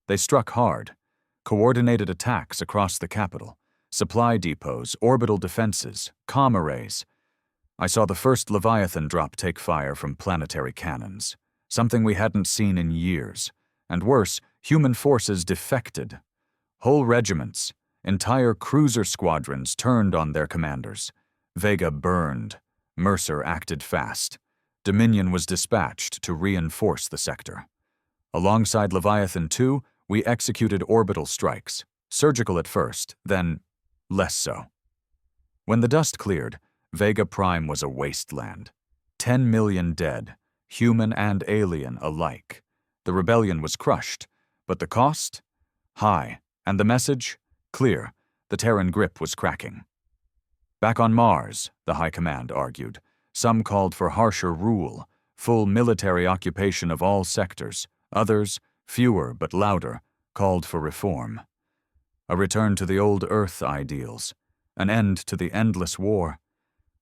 They struck hard, coordinated attacks across the capital, supply depots, orbital defenses, comm arrays. I saw the first Leviathan drop take fire from planetary cannons, something we hadn't seen in years. And worse, human forces defected. Whole regiments, entire cruiser squadrons turned on their commanders. Vega burned. Mercer acted fast. Dominion was dispatched to reinforce the sector. Alongside Leviathan II, we executed orbital strikes, surgical at first, then less so. When the dust cleared, Vega Prime was a wasteland. 10 million dead, human and alien alike. The rebellion was crushed, but the cost? High, and the message? Clear. The Terran grip was cracking. Back on Mars, the High Command argued, some called for harsher rule, full military occupation of all sectors. Others, fewer but louder, called for reform. A return to the old Earth ideals, an end to the endless war.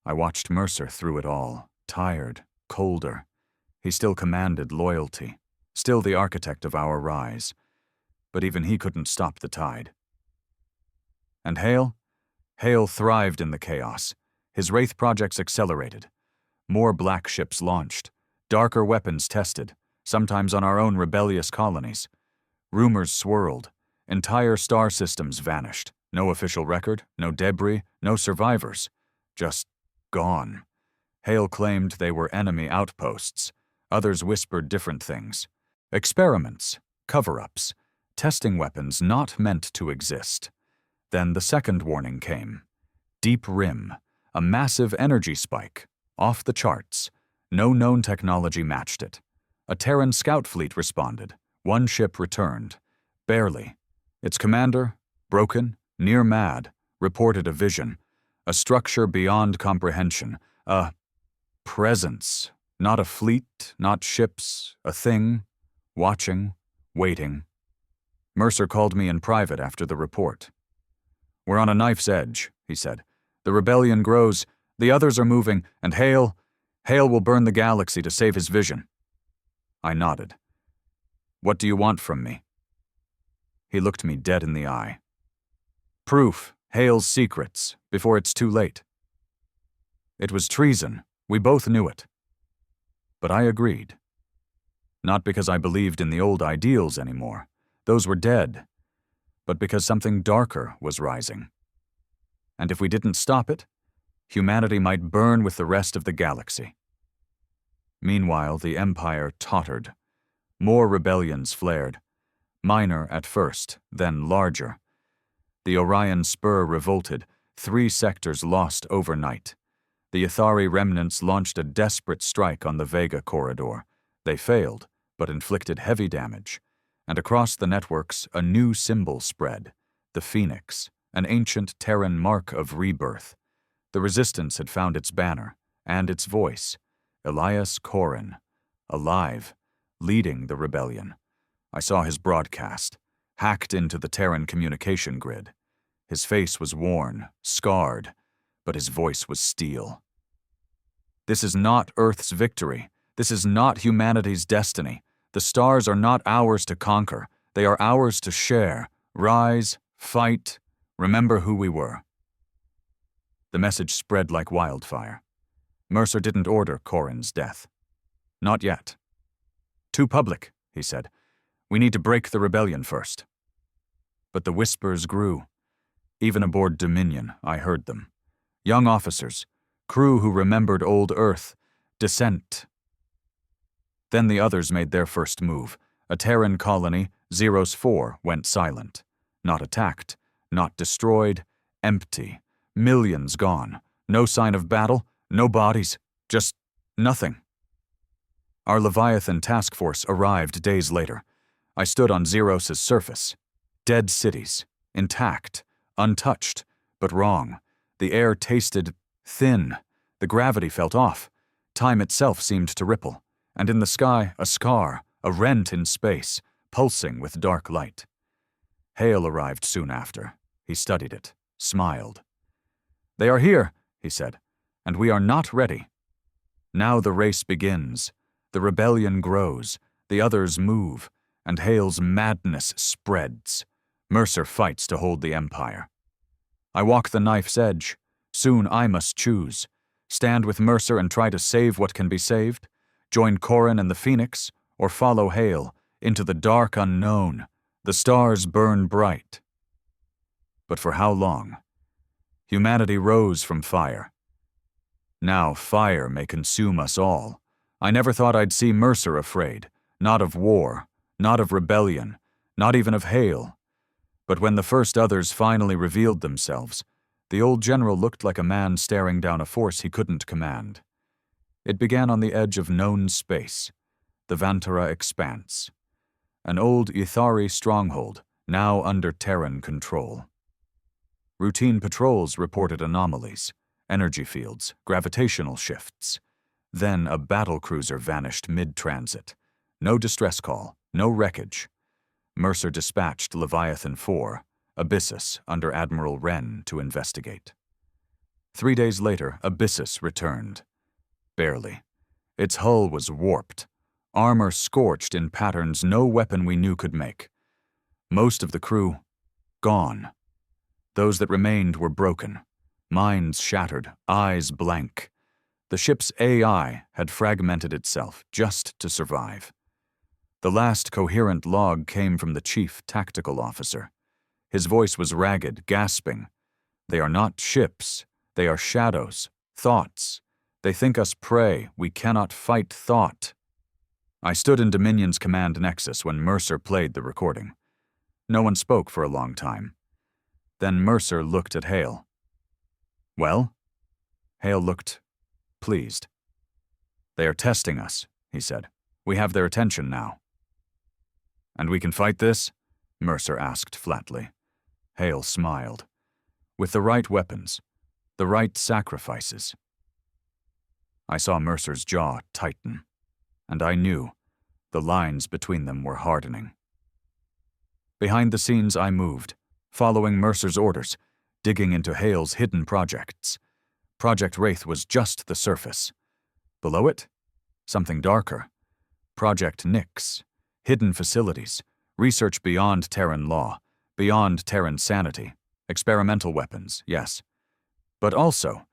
I watched Mercer through it all, tired, colder. He still commanded loyalty, still the architect of our rise. But even he couldn't stop the tide. And Hale? Hale thrived in the chaos. His Wraith projects accelerated. More black ships launched, darker weapons tested, sometimes on our own rebellious colonies. Rumors swirled. Entire star systems vanished. No official record, no debris, no survivors. Just gone. Hale claimed they were enemy outposts. Others whispered different things. Experiments, cover-ups, testing weapons not meant to exist. Then the second warning came. Deep rim, a massive energy spike, off the charts. No known technology matched it. A Terran scout fleet responded. One ship returned. Barely. Its commander, broken, near mad, reported a vision. A structure beyond comprehension. A presence. Not a fleet, not ships. A thing. Watching. Waiting. Mercer called me in private after the report. "We're on a knife's edge," he said. "The rebellion grows. The others are moving, and Hale will burn the galaxy to save his vision." I nodded. "What do you want from me?" He looked me dead in the eye. "Proof, Hale's secrets, before it's too late." It was treason. We both knew it. But I agreed. Not because I believed in the old ideals anymore. Those were dead. But because something darker was rising. And if we didn't stop it, humanity might burn with the rest of the galaxy. Meanwhile, the Empire tottered. More rebellions flared. Minor at first, then larger. The Orion Spur revolted. 3 sectors lost overnight. The Ithari remnants launched a desperate strike on the Vega corridor. They failed, but inflicted heavy damage. And across the networks, a new symbol spread. The Phoenix, an ancient Terran mark of rebirth. The Resistance had found its banner, and its voice, Elias Corrin, alive, leading the rebellion. I saw his broadcast, hacked into the Terran communication grid. His face was worn, scarred, but his voice was steel. This is not Earth's victory. This is not humanity's destiny. The stars are not ours to conquer. They are ours to share. Rise, fight, remember who we were. The message spread like wildfire. Mercer didn't order Corrin's death. Not yet. Too public, he said. We need to break the rebellion first. But the whispers grew. Even aboard Dominion, I heard them. Young officers, crew who remembered old Earth, dissent. Then the others made their first move. A Terran colony, Zeros 4, went silent. Not attacked, not destroyed, empty. Millions gone. No sign of battle, no bodies, just nothing. Our Leviathan task force arrived days later. I stood on Zeros' surface. Dead cities, intact, untouched, but wrong. The air tasted thin. The gravity felt off. Time itself seemed to ripple. And in the sky, a scar, a rent in space, pulsing with dark light. Hale arrived soon after. He studied it, smiled. They are here, he said, and we are not ready. Now the race begins. The rebellion grows. The others move. And Hale's madness spreads. Mercer fights to hold the Empire. I walk the knife's edge. Soon I must choose. Stand with Mercer and try to save what can be saved? Join Corrin and the Phoenix? Or follow Hale into the dark unknown? The stars burn bright. But for how long? Humanity rose from fire. Now fire may consume us all. I never thought I'd see Mercer afraid. Not of war, not of rebellion, not even of Hale. But when the first others finally revealed themselves, the old general looked like a man staring down a force he couldn't command. It began on the edge of known space, the Vantara Expanse, an old Ithari stronghold, now under Terran control. Routine patrols reported anomalies, energy fields, gravitational shifts. Then a battlecruiser vanished mid-transit. No distress call, no wreckage. Mercer dispatched Leviathan 4, Abyssus, under Admiral Wren, to investigate. 3 days later, Abyssus returned. Barely. Its hull was warped, armor scorched in patterns no weapon we knew could make. Most of the crew, gone. Those that remained were broken, minds shattered, eyes blank. The ship's AI had fragmented itself just to survive. The last coherent log came from the chief tactical officer. His voice was ragged, gasping. They are not ships. They are shadows, thoughts. They think us prey. We cannot fight thought. I stood in Dominion's command nexus when Mercer played the recording. No one spoke for a long time. Then Mercer looked at Hale. Well? Hale looked pleased. They are testing us, he said. We have their attention now. And we can fight this? Mercer asked flatly. Hale smiled. With the right weapons, the right sacrifices. I saw Mercer's jaw tighten, and I knew the lines between them were hardening. Behind the scenes I moved, following Mercer's orders, digging into Hale's hidden projects. Project Wraith was just the surface. Below it, something darker. Project Nyx, hidden facilities, research beyond Terran law, beyond Terran sanity, experimental weapons, yes. But also,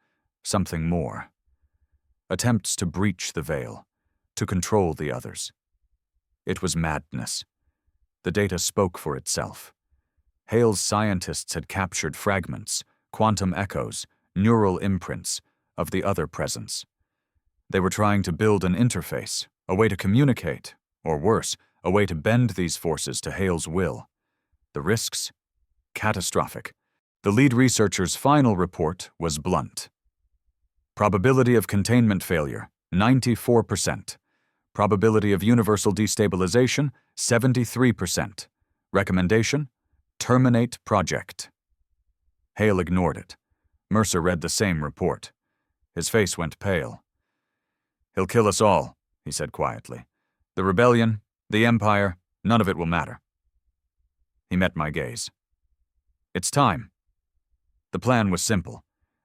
something more. Attempts to breach the veil, to control the others. It was madness. The data spoke for itself. Hale's scientists had captured fragments, quantum echoes, neural imprints of the other presence. They were trying to build an interface, a way to communicate, or worse, a way to bend these forces to Hale's will. The risks? Catastrophic. The lead researcher's final report was blunt. Probability of containment failure, 94%. Probability of universal destabilization, 73%. Recommendation? Terminate project. Hale ignored it. Mercer read the same report. His face went pale. He'll kill us all, he said quietly. The rebellion, the empire, none of it will matter. He met my gaze. It's time. The plan was simple.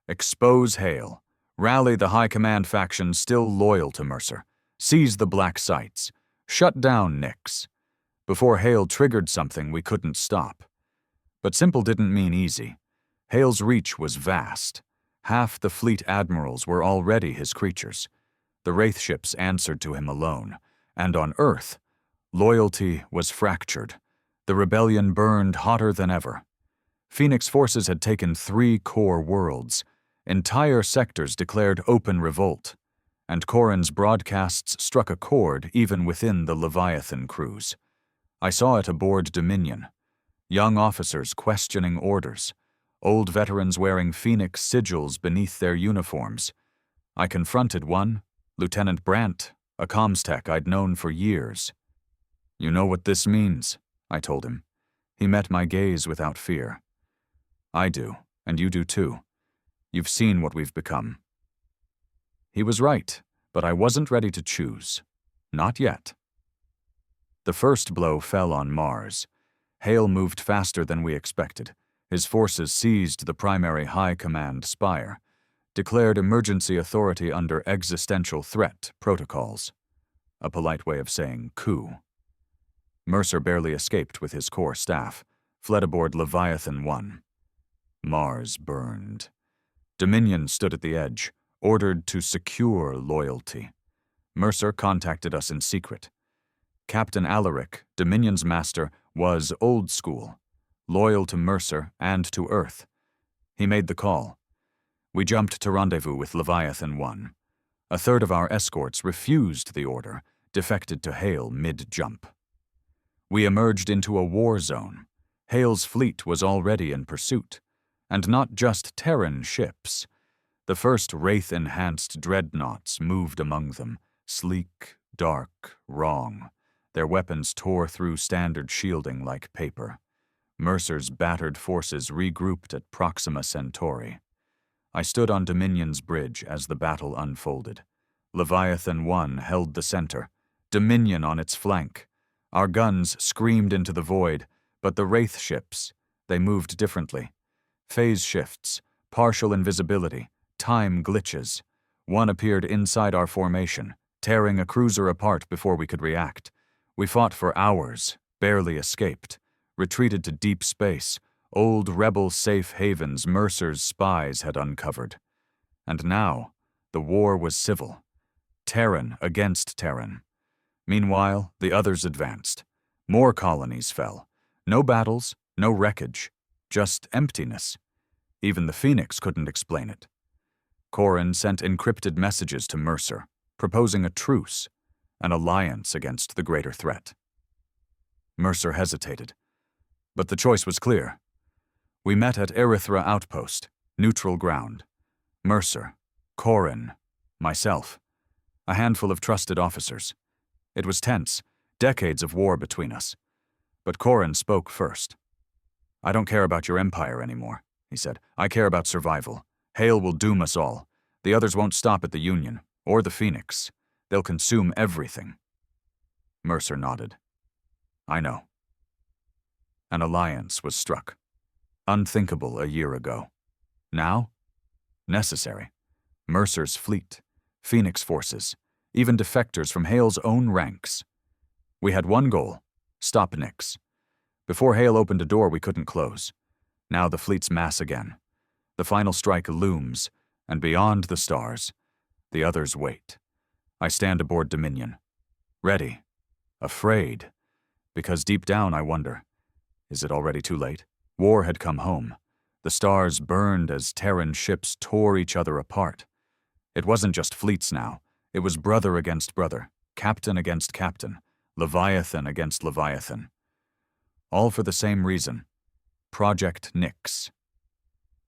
Expose Hale, rally the high command faction still loyal to Mercer, seize the black sites, shut down Nyx. Before Hale triggered something we couldn't stop. But simple didn't mean easy. Hale's reach was vast. Half the fleet admirals were already his creatures. The Wraith ships answered to him alone. And on Earth, loyalty was fractured. The rebellion burned hotter than ever. Phoenix forces had taken 3 core worlds. Entire sectors declared open revolt. And Corrin's broadcasts struck a chord even within the Leviathan crews. I saw it aboard Dominion. Young officers questioning orders. Old veterans wearing Phoenix sigils beneath their uniforms. I confronted one, Lieutenant Brandt, a comms tech I'd known for years. You know what this means, I told him. He met my gaze without fear. I do, and you do too. You've seen what we've become. He was right, but I wasn't ready to choose. Not yet. The first blow fell on Mars. Hale moved faster than we expected. His forces seized the primary high command spire, declared emergency authority under existential threat protocols. A polite way of saying coup. Mercer barely escaped with his core staff, fled aboard Leviathan 1. Mars burned. Dominion stood at the edge, ordered to secure loyalty. Mercer contacted us in secret. Captain Alaric, Dominion's master, was old school, loyal to Mercer and to Earth. He made the call. We jumped to rendezvous with Leviathan 1. A third of our escorts refused the order, defected to Hale mid-jump. We emerged into a war zone. Hale's fleet was already in pursuit. And not just Terran ships. The first Wraith-enhanced dreadnoughts moved among them, sleek, dark, wrong. Their weapons tore through standard shielding like paper. Mercer's battered forces regrouped at Proxima Centauri. I stood on Dominion's bridge as the battle unfolded. Leviathan 1 held the center, Dominion on its flank. Our guns screamed into the void, but the Wraith ships, they moved differently. Phase shifts, partial invisibility, time glitches. One appeared inside our formation, tearing a cruiser apart before we could react. We fought for hours, barely escaped, retreated to deep space, old rebel safe havens Mercer's spies had uncovered. And now, the war was civil. Terran against Terran. Meanwhile, the others advanced. More colonies fell. No battles, no wreckage. Just emptiness. Even the Phoenix couldn't explain it. Corrin sent encrypted messages to Mercer, proposing a truce, an alliance against the greater threat. Mercer hesitated, but the choice was clear. We met at Erythra Outpost, neutral ground. Mercer, Corrin, myself, a handful of trusted officers. It was tense, decades of war between us. But Corrin spoke first. I don't care about your empire anymore, he said. I care about survival. Hale will doom us all. The others won't stop at the Union, or the Phoenix. They'll consume everything. Mercer nodded. I know. An alliance was struck. Unthinkable a year ago. Now? Necessary. Mercer's fleet, Phoenix forces, even defectors from Hale's own ranks. We had one goal, stop Nyx. Before Hale opened a door we couldn't close. Now the fleet's mass again. The final strike looms, and beyond the stars, the others wait. I stand aboard Dominion. Ready. Afraid. Because deep down I wonder, is it already too late? War had come home. The stars burned as Terran ships tore each other apart. It wasn't just fleets now. It was brother against brother, captain against captain, Leviathan against Leviathan. All for the same reason. Project Nyx.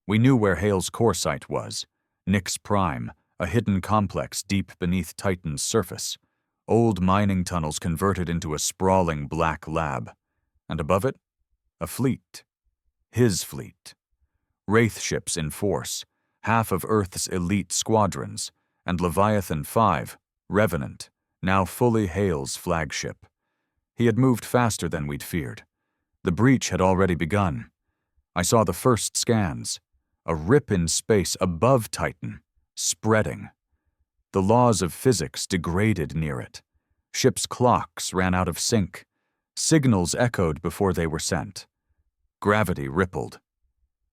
We knew where Hale's core site was. Nyx Prime, a hidden complex deep beneath Titan's surface. Old mining tunnels converted into a sprawling black lab. And above it, a fleet. His fleet. Wraith ships in force, half of Earth's elite squadrons, and Leviathan 5, Revenant, now fully Hale's flagship. He had moved faster than we'd feared. The breach had already begun. I saw the first scans. A rip in space above Titan, spreading. The laws of physics degraded near it. Ships' clocks ran out of sync. Signals echoed before they were sent. Gravity rippled.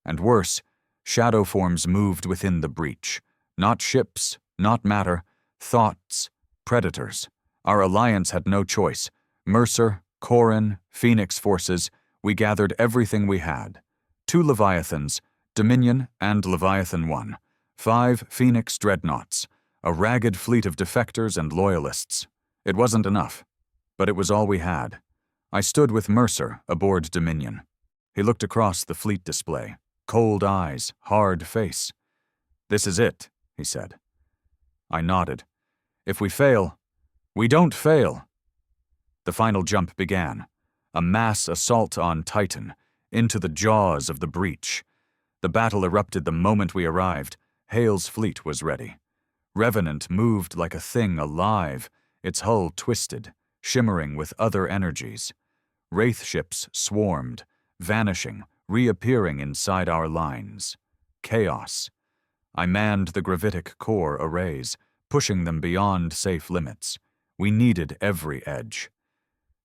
And worse, shadow forms moved within the breach. Not ships, not matter, thoughts, predators. Our alliance had no choice. Mercer, Corin, Phoenix forces, we gathered everything we had. 2 leviathans, Dominion and Leviathan 1, 5 Phoenix dreadnoughts, a ragged fleet of defectors and loyalists. It wasn't enough, but it was all we had. I stood with Mercer aboard Dominion. He looked across the fleet display, cold eyes, hard face. "This is it," he said. I nodded. "If we fail, we don't fail." The final jump began, a mass assault on Titan, into the jaws of the breach. The battle erupted the moment we arrived. Hale's fleet was ready. Revenant moved like a thing alive, its hull twisted, shimmering with other energies. Wraith ships swarmed, vanishing, reappearing inside our lines. Chaos. I manned the gravitic core arrays, pushing them beyond safe limits. We needed every edge.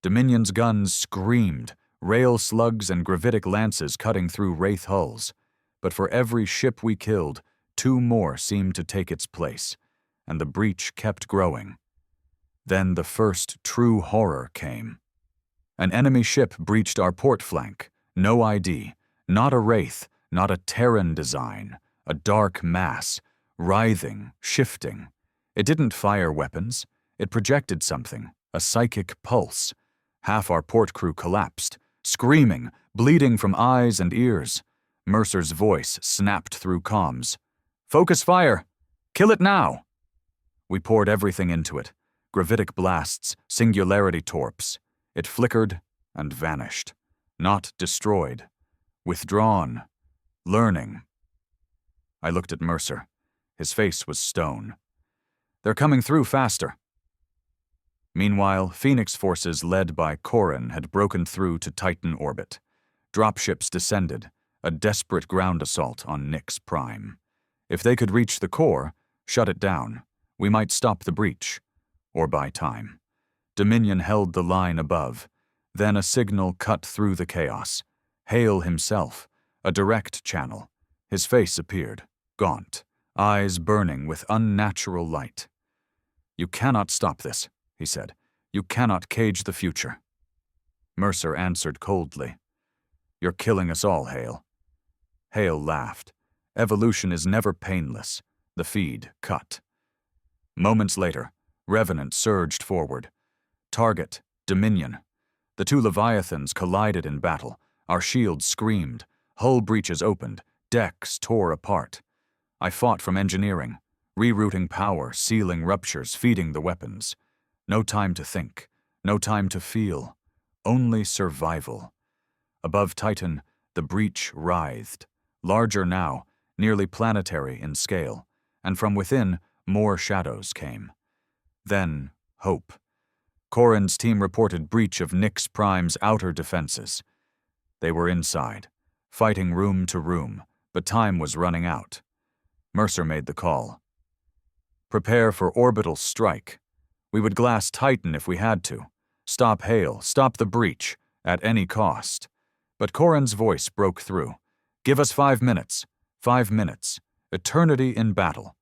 Dominion's guns screamed, rail slugs and gravitic lances cutting through Wraith hulls. But for every ship we killed, 2 more seemed to take its place, and the breach kept growing. Then the first true horror came. An enemy ship breached our port flank. No ID, not a Wraith, not a Terran design, a dark mass, writhing, shifting. It didn't fire weapons. It projected something, a psychic pulse. Half our port crew collapsed, screaming, bleeding from eyes and ears. Mercer's voice snapped through comms. "Focus fire! Kill it now!" We poured everything into it. Gravitic blasts, singularity torps. It flickered and vanished. Not destroyed. Withdrawn. Learning. I looked at Mercer. His face was stone. "They're coming through faster." Meanwhile, Phoenix forces led by Corin had broken through to Titan orbit. Dropships descended, a desperate ground assault on Nyx Prime. If they could reach the core, shut it down, we might stop the breach, or buy time. Dominion held the line above. Then a signal cut through the chaos. Hale himself, a direct channel. His face appeared, gaunt, eyes burning with unnatural light. "You cannot stop this," he said. "You cannot cage the future." Mercer answered coldly. "You're killing us all, Hale." Hale laughed. Evolution is never painless. The feed cut. Moments later, Revenant surged forward. Target, Dominion. The 2 leviathans collided in battle. Our shields screamed. Hull breaches opened. Decks tore apart. I fought from engineering, rerouting power, sealing ruptures, feeding the weapons. No time to think. No time to feel. Only survival. Above Titan, the breach writhed. Larger now, nearly planetary in scale, and from within, more shadows came. Then, hope. Corin's team reported breach of Nyx Prime's outer defenses. They were inside, fighting room to room, but time was running out. Mercer made the call. "Prepare for orbital strike. We would glass Titan if we had to. Stop Hale, stop the breach, at any cost." But Corin's voice broke through. "Give us 5 minutes. 5 minutes. Eternity in battle."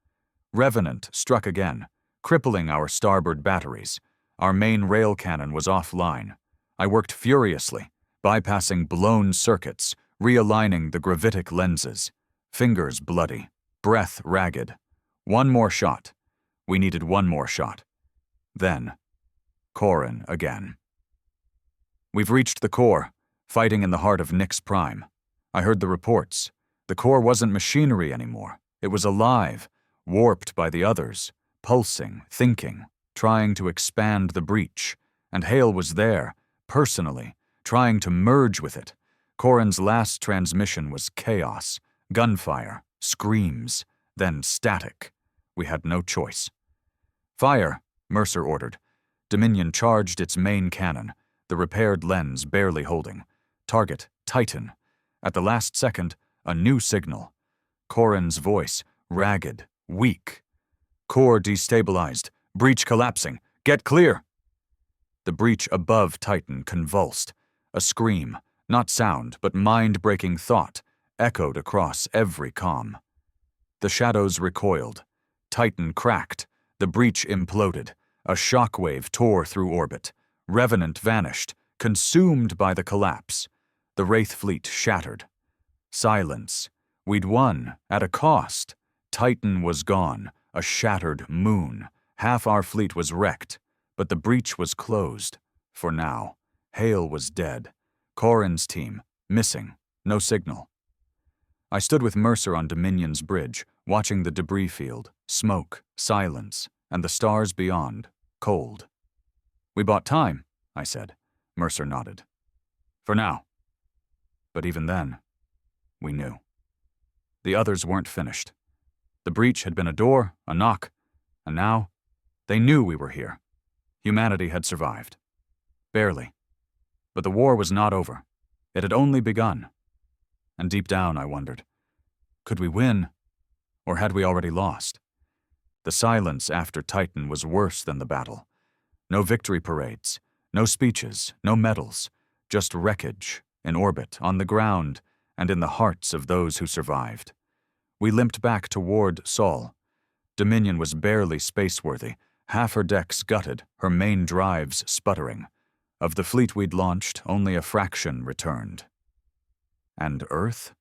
Revenant struck again, crippling our starboard batteries. Our main rail cannon was offline. I worked furiously, bypassing blown circuits, realigning the gravitic lenses. Fingers bloody, breath ragged. One more shot. We needed one more shot. Then, Corin again. "We've reached the core, fighting in the heart of Nyx Prime." I heard the reports. The core wasn't machinery anymore. It was alive, warped by the others, pulsing, thinking, trying to expand the breach. And Hale was there, personally, trying to merge with it. Corin's last transmission was chaos, gunfire, screams, then static. We had no choice. "Fire," Mercer ordered. Dominion charged its main cannon, the repaired lens barely holding. Target, Titan. At the last second, a new signal. Corrin's voice, ragged, weak. Core destabilized. Breach collapsing. Get clear! The breach above Titan convulsed. A scream, not sound, but mind-breaking thought, echoed across every comm. The shadows recoiled. Titan cracked. The breach imploded. A shockwave tore through orbit. Revenant vanished, consumed by the collapse. The Wraith fleet shattered. Silence. We'd won, at a cost. Titan was gone, a shattered moon. Half our fleet was wrecked, but the breach was closed. For now. Hale was dead. Corrin's team, missing, no signal. I stood with Mercer on Dominion's bridge, watching the debris field, smoke, silence, and the stars beyond, cold. We bought time, I said. Mercer nodded. For now. But even then, we knew. The others weren't finished. The breach had been a door, a knock, and now, they knew we were here. Humanity had survived. Barely. But the war was not over. It had only begun. And deep down, I wondered, could we win, or had we already lost? The silence after Titan was worse than the battle. No victory parades, no speeches, no medals, just wreckage, in orbit, on the ground, and in the hearts of those who survived. We limped back toward Sol. Dominion was barely spaceworthy, half her decks gutted, her main drives sputtering. Of the fleet we'd launched, only a fraction returned. And Earth?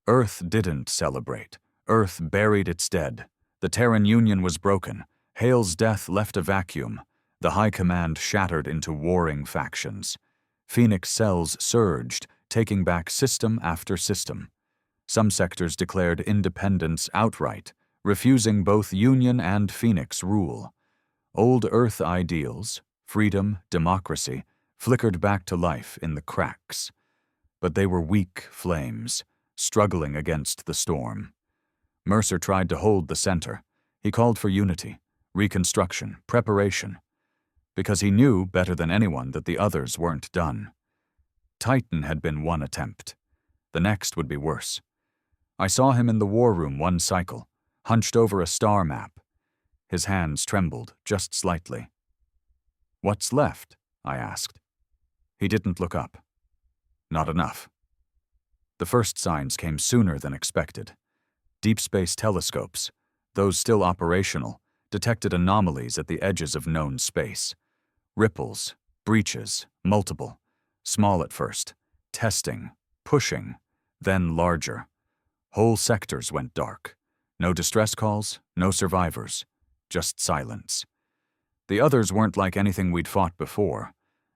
Earth didn't celebrate. Earth buried its dead. The Terran Union was broken. Hale's death left a vacuum. The High Command shattered into warring factions. Phoenix cells surged, taking back system after system. Some sectors declared independence outright, refusing both Union and Phoenix rule. Old Earth ideals, freedom, democracy, flickered back to life in the cracks. But they were weak flames, struggling against the storm. Mercer tried to hold the center. He called for unity, reconstruction, preparation, because he knew better than anyone that the others weren't done. Titan had been one attempt. The next would be worse. I saw him in the war room one cycle, hunched over a star map. His hands trembled just slightly. "What's left?" I asked. He didn't look up. Not enough. The first signs came sooner than expected. Deep space telescopes, those still operational, detected anomalies at the edges of known space. Ripples, breaches, multiple. Small at first, testing, pushing, then larger. Whole sectors went dark. No distress calls, no survivors, just silence. The others weren't like anything we'd fought before.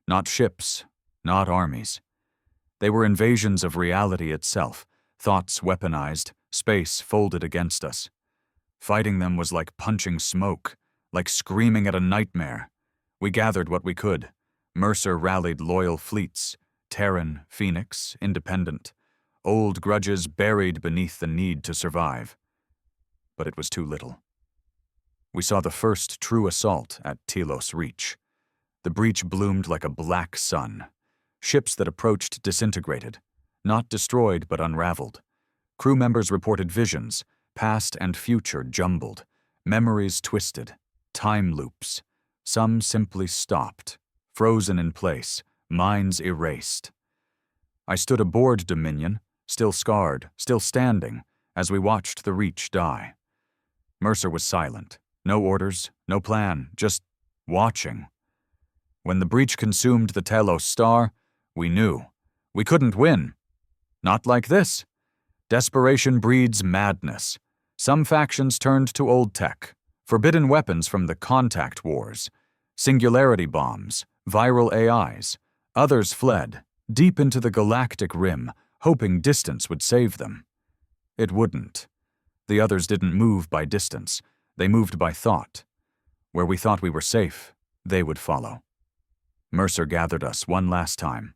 Not ships, not armies. They were invasions of reality itself, thoughts weaponized, space folded against us. Fighting them was like punching smoke, like screaming at a nightmare. We gathered what we could. Mercer rallied loyal fleets, Terran, Phoenix, Independent. Old grudges buried beneath the need to survive. But it was too little. We saw the first true assault at Telos Reach. The breach bloomed like a black sun. Ships that approached disintegrated, not destroyed but unraveled. Crew members reported visions, past and future jumbled, memories twisted, time loops. Some simply stopped, frozen in place, minds erased. I stood aboard Dominion, still scarred, still standing, as we watched the Reach die. Mercer was silent. No orders, no plan, just watching. When the breach consumed the Telos star, we knew. We couldn't win. Not like this. Desperation breeds madness. Some factions turned to old tech, forbidden weapons from the contact wars, singularity bombs, viral AIs. Others fled, deep into the galactic rim, hoping distance would save them. It wouldn't. The others didn't move by distance. They moved by thought. Where we thought we were safe, they would follow. Mercer gathered us one last time.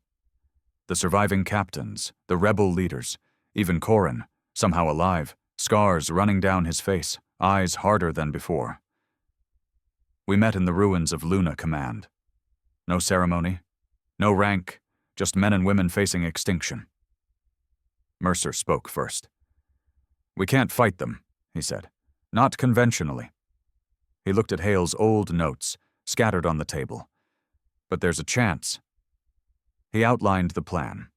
The surviving captains, the rebel leaders, even Corrin, somehow alive, scars running down his face, eyes harder than before. We met in the ruins of Luna Command. No ceremony, no rank, just men and women facing extinction. Mercer spoke first. "We can't fight them," he said. "Not conventionally." He looked at Hale's old notes, scattered on the table. "But there's a chance." He outlined the plan.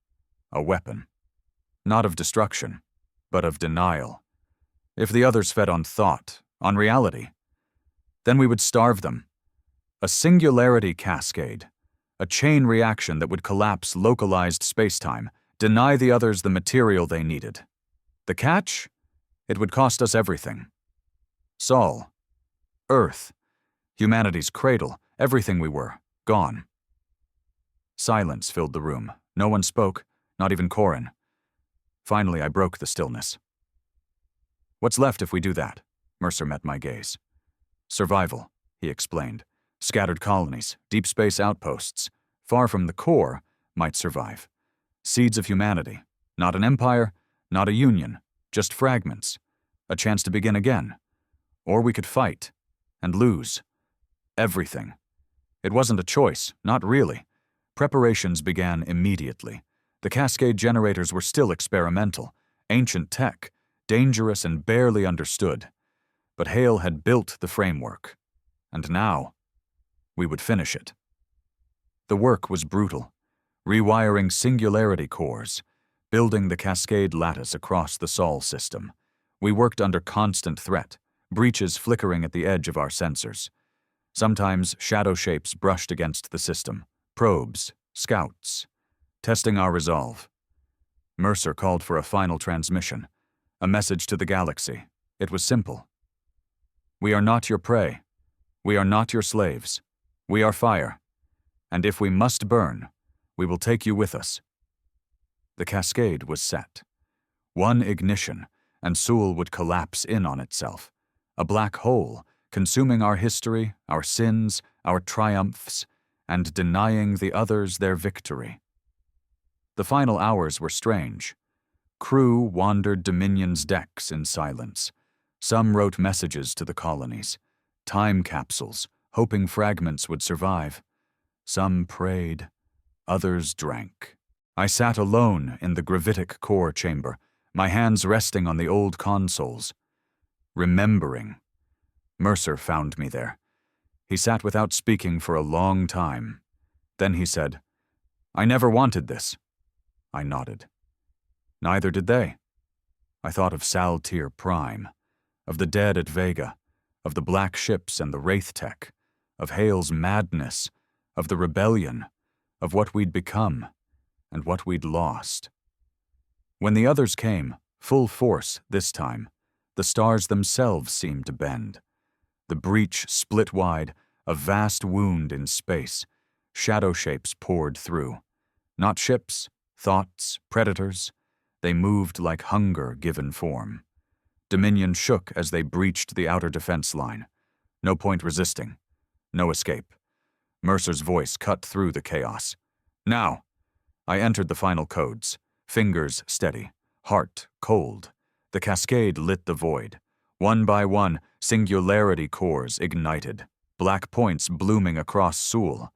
A weapon. Not of destruction, but of denial. If the others fed on thought, on reality, then we would starve them. A singularity cascade. A chain reaction that would collapse localized spacetime, deny the others the material they needed. The catch? It would cost us everything. Sol. Earth. Humanity's cradle. Everything we were. Gone. Silence filled the room. No one spoke, not even Corin. Finally, I broke the stillness. "What's left if we do that?" Mercer met my gaze. "Survival," he explained. "Scattered colonies, deep space outposts, far from the core, might survive. Seeds of humanity. Not an empire, not a union, just fragments. A chance to begin again. Or we could fight. And lose. Everything. It wasn't a choice, not really. Preparations began immediately. The cascade generators were still experimental, ancient tech, dangerous and barely understood. But Hale had built the framework. And now, we would finish it. The work was brutal. Rewiring singularity cores, building the cascade lattice across the Sol system. We worked under constant threat, breaches flickering at the edge of our sensors. Sometimes shadow shapes brushed against the system, probes, scouts, testing our resolve. Mercer called for a final transmission, a message to the galaxy. It was simple. "We are not your prey. We are not your slaves. We are fire. And if we must burn, we will take you with us." The cascade was set. One ignition, and Sul would collapse in on itself. A black hole, consuming our history, our sins, our triumphs, and denying the others their victory. The final hours were strange. Crew wandered Dominion's decks in silence. Some wrote messages to the colonies, time capsules, hoping fragments would survive. Some prayed, others drank. I sat alone in the gravitic core chamber, my hands resting on the old consoles. Remembering. Mercer found me there. He sat without speaking for a long time. Then he said, "I never wanted this." I nodded. Neither did they. I thought of Saltir Prime, of the dead at Vega, of the black ships and the Wraith tech, of Hale's madness, of the rebellion, of what we'd become, and what we'd lost. When the others came, full force this time, the stars themselves seemed to bend. The breach split wide, a vast wound in space. Shadow shapes poured through. Not ships, thoughts, predators. They moved like hunger given form. Dominion shook as they breached the outer defense line. No point resisting. No escape. Mercer's voice cut through the chaos. "Now!" I entered the final codes. Fingers steady. Heart cold. The cascade lit the void. One by one, singularity cores ignited. Black points blooming across Sul.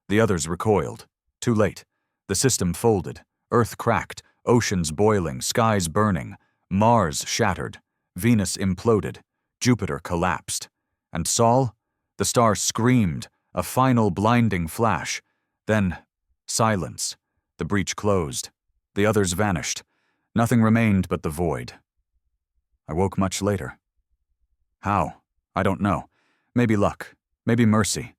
The others recoiled. Too late. The system folded. Earth cracked. Oceans boiling. Skies burning. Mars shattered. Venus imploded. Jupiter collapsed. And Sol? The star screamed. A final blinding flash. Then, silence. The breach closed. The others vanished. Nothing remained but the void. I woke much later. How? I don't know. Maybe luck. Maybe mercy.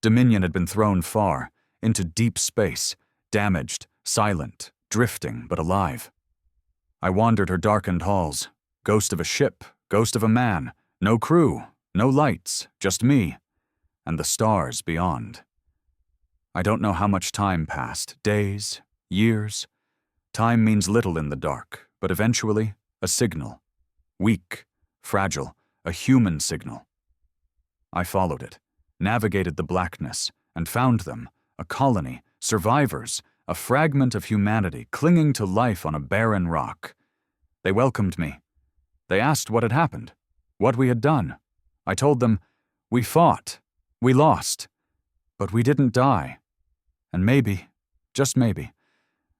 Dominion had been thrown far, into deep space, damaged, silent, drifting, but alive. I wandered her darkened halls. Ghost of a ship, ghost of a man. No crew, no lights, just me. And the stars beyond. I don't know how much time passed. Days, years. Time means little in the dark, but eventually, a signal. Weak, fragile, a human signal. I followed it, navigated the blackness, and found them, a colony, survivors, a fragment of humanity clinging to life on a barren rock. They welcomed me. They asked what had happened, what we had done. I told them, we fought. We lost, but we didn't die. And maybe, just maybe,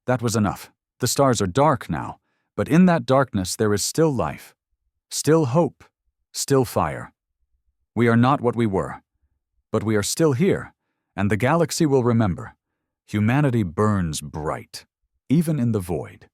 that was enough. The stars are dark now, but in that darkness there is still life, still hope, still fire. We are not what we were, but we are still here, and the galaxy will remember. Humanity burns bright, even in the void.